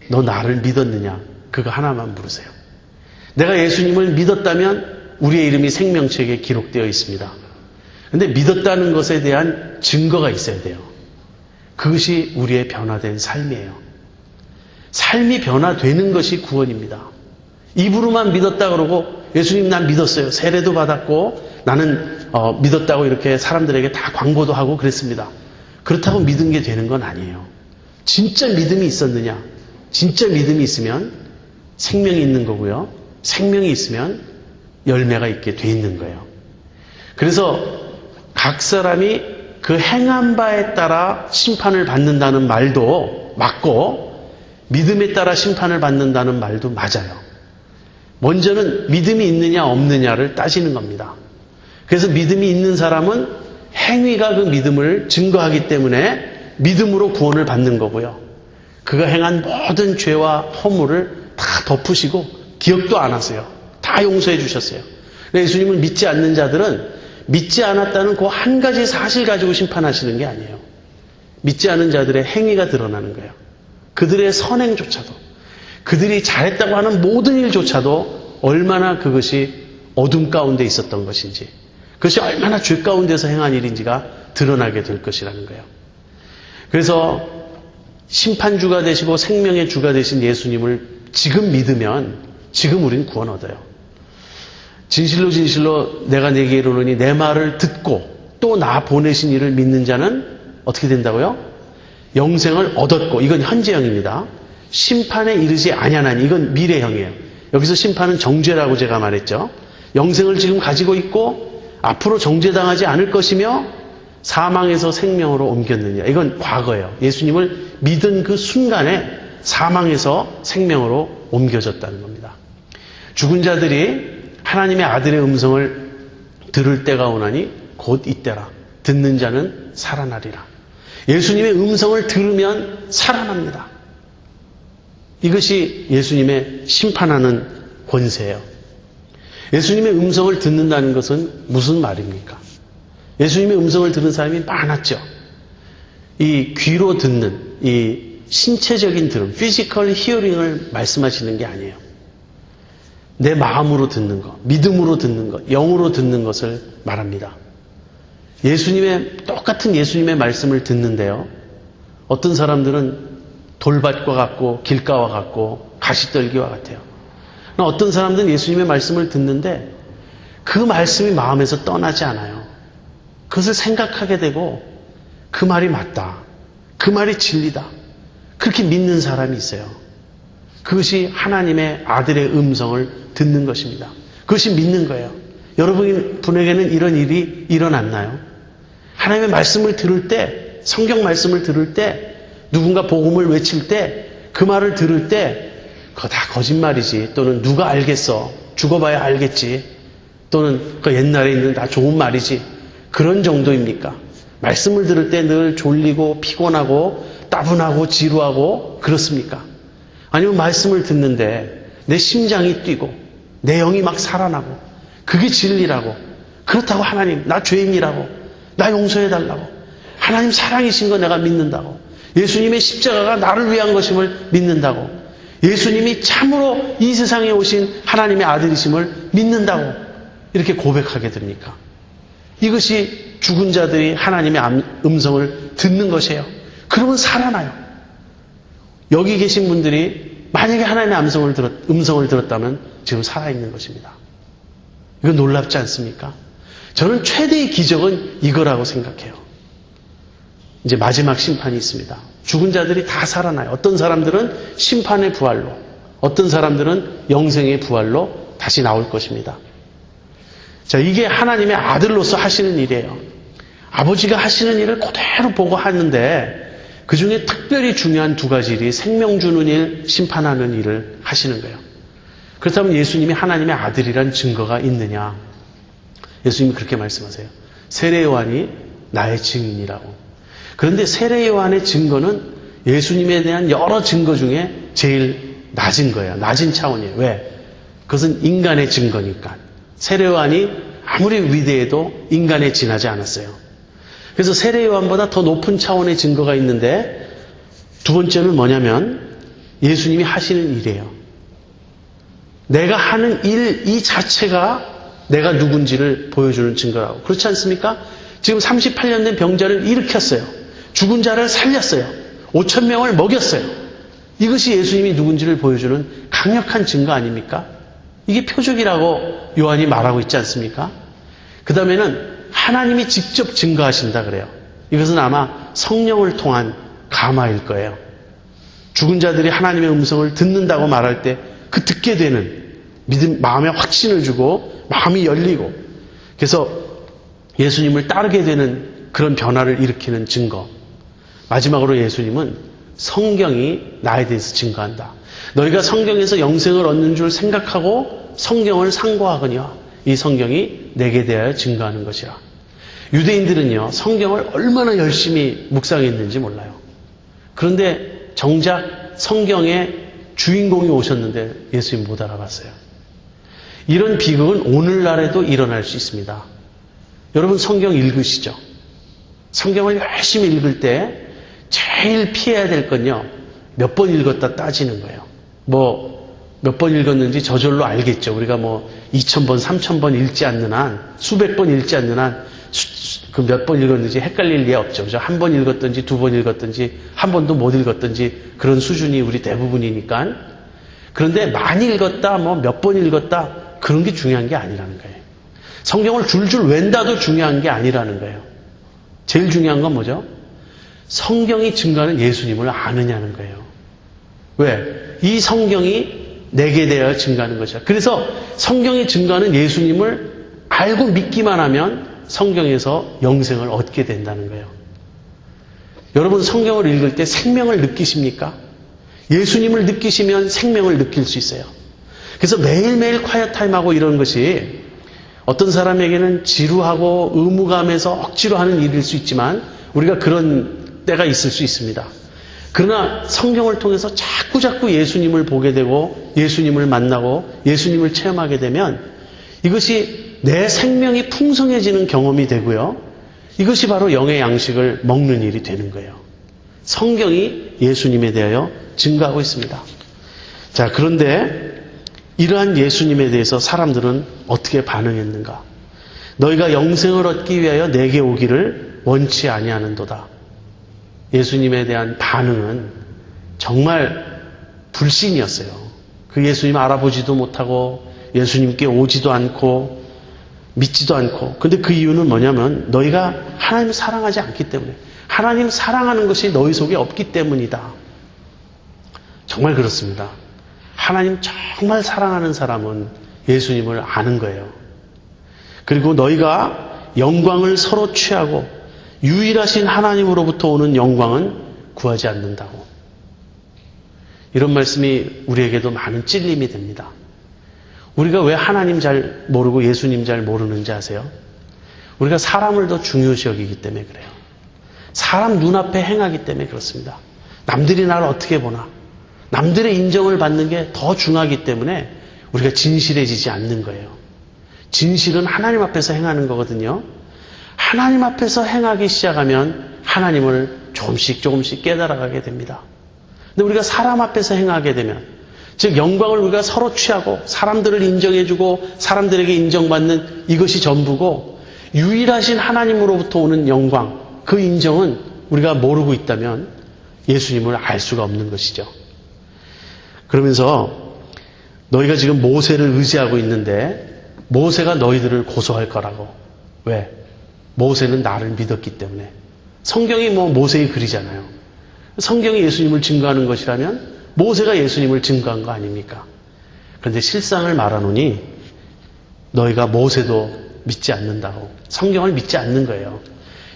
너 나를 믿었느냐? 그거 하나만 물으세요. 내가 예수님을 믿었다면 우리의 이름이 생명책에 기록되어 있습니다. 근데 믿었다는 것에 대한 증거가 있어야 돼요. 그것이 우리의 변화된 삶이에요. 삶이 변화되는 것이 구원입니다. 입으로만 믿었다 그러고, 예수님 난 믿었어요, 세례도 받았고 나는 믿었다고 이렇게 사람들에게 다 광고도 하고 그랬습니다. 그렇다고 믿은 게 되는 건 아니에요. 진짜 믿음이 있었느냐? 진짜 믿음이 있으면 생명이 있는 거고요, 생명이 있으면 열매가 있게 돼 있는 거예요. 그래서 각 사람이 그 행한 바에 따라 심판을 받는다는 말도 맞고, 믿음에 따라 심판을 받는다는 말도 맞아요. 먼저는 믿음이 있느냐 없느냐를 따지는 겁니다. 그래서 믿음이 있는 사람은 행위가 그 믿음을 증거하기 때문에 믿음으로 구원을 받는 거고요, 그가 행한 모든 죄와 허물을 다 덮으시고 기억도 안 하세요. 다 용서해 주셨어요. 예수님을 믿지 않는 자들은 믿지 않았다는 그 한 가지 사실 가지고 심판하시는 게 아니에요. 믿지 않은 자들의 행위가 드러나는 거예요. 그들의 선행조차도, 그들이 잘했다고 하는 모든 일조차도 얼마나 그것이 어둠 가운데 있었던 것인지, 그것이 얼마나 죄 가운데서 행한 일인지가 드러나게 될 것이라는 거예요. 그래서 심판주가 되시고 생명의 주가 되신 예수님을 지금 믿으면 지금 우린 구원 얻어요. 진실로 진실로 내가 네게 이르노니 내 말을 듣고 또 나 보내신 이를 믿는 자는 어떻게 된다고요? 영생을 얻었고, 이건 현재형입니다. 심판에 이르지 아니하나니, 이건 미래형이에요. 여기서 심판은 정죄라고 제가 말했죠. 영생을 지금 가지고 있고 앞으로 정죄당하지 않을 것이며 사망에서 생명으로 옮겼느냐, 이건 과거예요. 예수님을 믿은 그 순간에 사망에서 생명으로 옮겨졌다는 겁니다. 죽은 자들이 하나님의 아들의 음성을 들을 때가 오나니 곧 이때라. 듣는 자는 살아나리라. 예수님의 음성을 들으면 살아납니다. 이것이 예수님의 심판하는 권세예요. 예수님의 음성을 듣는다는 것은 무슨 말입니까? 예수님의 음성을 들은 사람이 많았죠. 이 귀로 듣는, 이 신체적인 들음, 피지컬 히어링을 말씀하시는 게 아니에요. 내 마음으로 듣는 것, 믿음으로 듣는 것, 영으로 듣는 것을 말합니다. 똑같은 예수님의 말씀을 듣는데요. 어떤 사람들은 돌밭과 같고 길가와 같고 가시떨기와 같아요. 어떤 사람들은 예수님의 말씀을 듣는데 그 말씀이 마음에서 떠나지 않아요. 그것을 생각하게 되고 그 말이 맞다. 그 말이 진리다. 그렇게 믿는 사람이 있어요. 그것이 하나님의 아들의 음성을 듣는 것입니다. 그것이 믿는 거예요. 여러분에게는 이런 일이 일어났나요? 하나님의 말씀을 들을 때, 성경 말씀을 들을 때, 누군가 복음을 외칠 때, 그 말을 들을 때 그거 다 거짓말이지, 또는 누가 알겠어, 죽어봐야 알겠지, 또는 그 옛날에 있는 다 좋은 말이지, 그런 정도입니까? 말씀을 들을 때 늘 졸리고 피곤하고 따분하고 지루하고 그렇습니까? 아니면 말씀을 듣는데 내 심장이 뛰고 내 영이 막 살아나고 그게 진리라고, 그렇다고 하나님 나 죄인이라고, 나 용서해달라고, 하나님 사랑이신 거 내가 믿는다고, 예수님의 십자가가 나를 위한 것임을 믿는다고, 예수님이 참으로 이 세상에 오신 하나님의 아들이심을 믿는다고 이렇게 고백하게 됩니까? 이것이 죽은 자들이 하나님의 음성을 듣는 것이에요. 그러면 살아나요. 여기 계신 분들이 만약에 하나님의 음성을 들었다면 지금 살아있는 것입니다. 이거 놀랍지 않습니까? 저는 최대의 기적은 이거라고 생각해요. 이제 마지막 심판이 있습니다. 죽은 자들이 다 살아나요. 어떤 사람들은 심판의 부활로, 어떤 사람들은 영생의 부활로 다시 나올 것입니다. 자, 이게 하나님의 아들로서 하시는 일이에요. 아버지가 하시는 일을 그대로 보고 하는데 그 중에 특별히 중요한 두 가지 일이 생명 주는 일, 심판하는 일을 하시는 거예요. 그렇다면 예수님이 하나님의 아들이란 증거가 있느냐? 예수님이 그렇게 말씀하세요. 세례 요한이 나의 증인이라고. 그런데 세례 요한의 증거는 예수님에 대한 여러 증거 중에 제일 낮은 거예요. 낮은 차원이에요. 왜? 그것은 인간의 증거니까. 세례 요한이 아무리 위대해도 인간에 지나지 않았어요. 그래서 세례 요한보다 더 높은 차원의 증거가 있는데 두 번째는 뭐냐면 예수님이 하시는 일이에요. 내가 하는 일 이 자체가 내가 누군지를 보여주는 증거라고. 그렇지 않습니까? 지금 38년 된 병자를 일으켰어요. 죽은 자를 살렸어요. 5,000명을 먹였어요. 이것이 예수님이 누군지를 보여주는 강력한 증거 아닙니까? 이게 표적이라고 요한이 말하고 있지 않습니까? 그 다음에는 하나님이 직접 증거하신다 그래요. 이것은 아마 성령을 통한 감화일 거예요. 죽은 자들이 하나님의 음성을 듣는다고 말할 때 그 듣게 되는 믿음, 마음에 확신을 주고 마음이 열리고 그래서 예수님을 따르게 되는 그런 변화를 일으키는 증거. 마지막으로 예수님은 성경이 나에 대해서 증거한다. 너희가 성경에서 영생을 얻는 줄 생각하고 성경을 상고하거니와 이 성경이 내게 대하여 증거하는 것이라. 유대인들은요, 성경을 얼마나 열심히 묵상했는지 몰라요. 그런데 정작 성경의 주인공이 오셨는데 예수님 못 알아봤어요. 이런 비극은 오늘날에도 일어날 수 있습니다. 여러분 성경 읽으시죠? 성경을 열심히 읽을 때 제일 피해야 될 건요, 몇 번 읽었다 따지는 거예요. 몇 번 읽었는지 저절로 알겠죠. 우리가 2,000번, 3,000번 읽지 않는 한, 수백 번 읽지 않는 한, 그 몇 번 읽었는지 헷갈릴 리 없죠. 그죠? 한 번 읽었든지, 두 번 읽었든지, 한 번도 못 읽었든지, 그런 수준이 우리 대부분이니까. 그런데 많이 읽었다, 몇 번 읽었다, 그런 게 중요한 게 아니라는 거예요. 성경을 줄줄 웬다도 중요한 게 아니라는 거예요. 제일 중요한 건 뭐죠? 성경이 증거하는 예수님을 아느냐는 거예요. 왜? 이 성경이 내게 대하여 증거하는 것이야. 그래서 성경이 증거하는 예수님을 알고 믿기만 하면 성경에서 영생을 얻게 된다는 거예요. 여러분 성경을 읽을 때 생명을 느끼십니까? 예수님을 느끼시면 생명을 느낄 수 있어요. 그래서 매일매일 콰이어 타임하고 이런 것이 어떤 사람에게는 지루하고 의무감에서 억지로 하는 일일 수 있지만 우리가 그런 때가 있을 수 있습니다. 그러나 성경을 통해서 자꾸 예수님을 보게 되고 예수님을 만나고 예수님을 체험하게 되면 이것이 내 생명이 풍성해지는 경험이 되고요. 이것이 바로 영의 양식을 먹는 일이 되는 거예요. 성경이 예수님에 대하여 증거하고 있습니다. 자, 그런데 이러한 예수님에 대해서 사람들은 어떻게 반응했는가? 너희가 영생을 얻기 위하여 내게 오기를 원치 아니하는도다. 예수님에 대한 반응은 정말 불신이었어요. 그 예수님 알아보지도 못하고 예수님께 오지도 않고 믿지도 않고. 근데 그 이유는 뭐냐면 너희가 하나님을 사랑하지 않기 때문에, 하나님 사랑하는 것이 너희 속에 없기 때문이다. 정말 그렇습니다. 하나님 정말 사랑하는 사람은 예수님을 아는 거예요. 그리고 너희가 영광을 서로 취하고 유일하신 하나님으로부터 오는 영광은 구하지 않는다고. 이런 말씀이 우리에게도 많은 찔림이 됩니다. 우리가 왜 하나님 잘 모르고 예수님 잘 모르는지 아세요? 우리가 사람을 더 중요시 여기기 때문에 그래요. 사람 눈앞에 행하기 때문에 그렇습니다. 남들이 나를 어떻게 보나, 남들의 인정을 받는 게 더 중요하기 때문에 우리가 진실해지지 않는 거예요. 진실은 하나님 앞에서 행하는 거거든요. 하나님 앞에서 행하기 시작하면 하나님을 조금씩 깨달아가게 됩니다. 근데 우리가 사람 앞에서 행하게 되면, 즉 영광을 우리가 서로 취하고 사람들을 인정해주고 사람들에게 인정받는 이것이 전부고, 유일하신 하나님으로부터 오는 영광, 그 인정은 우리가 모르고 있다면 예수님을 알 수가 없는 것이죠. 그러면서 너희가 지금 모세를 의지하고 있는데 모세가 너희들을 고소할 거라고. 왜? 모세는 나를 믿었기 때문에. 성경이 모세의 글이잖아요. 성경이 예수님을 증거하는 것이라면 모세가 예수님을 증거한 거 아닙니까? 그런데 실상을 말하노니 너희가 모세도 믿지 않는다고. 성경을 믿지 않는 거예요.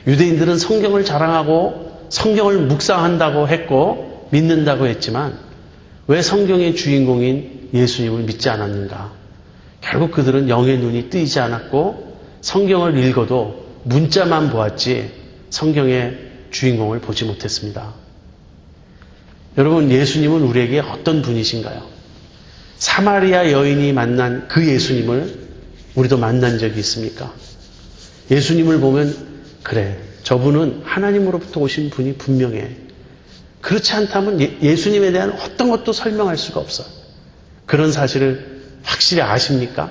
유대인들은 성경을 자랑하고 성경을 묵상한다고 했고 믿는다고 했지만 왜 성경의 주인공인 예수님을 믿지 않았는가? 결국 그들은 영의 눈이 뜨이지 않았고 성경을 읽어도 문자만 보았지 성경의 주인공을 보지 못했습니다. 여러분, 예수님은 우리에게 어떤 분이신가요? 사마리아 여인이 만난 그 예수님을 우리도 만난 적이 있습니까? 예수님을 보면 그래, 저분은 하나님으로부터 오신 분이 분명해. 그렇지 않다면 예수님에 대한 어떤 것도 설명할 수가 없어요. 그런 사실을 확실히 아십니까?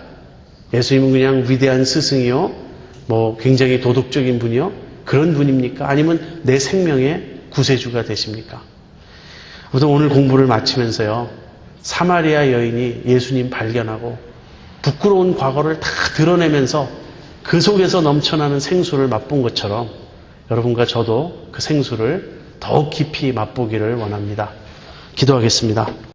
예수님은 그냥 위대한 스승이요, 굉장히 도덕적인 분이요, 그런 분입니까? 아니면 내 생명의 구세주가 되십니까? 아무튼 오늘 공부를 마치면서요, 사마리아 여인이 예수님 발견하고 부끄러운 과거를 다 드러내면서 그 속에서 넘쳐나는 생수를 맛본 것처럼 여러분과 저도 그 생수를 더욱 깊이 맛보기를 원합니다. 기도하겠습니다.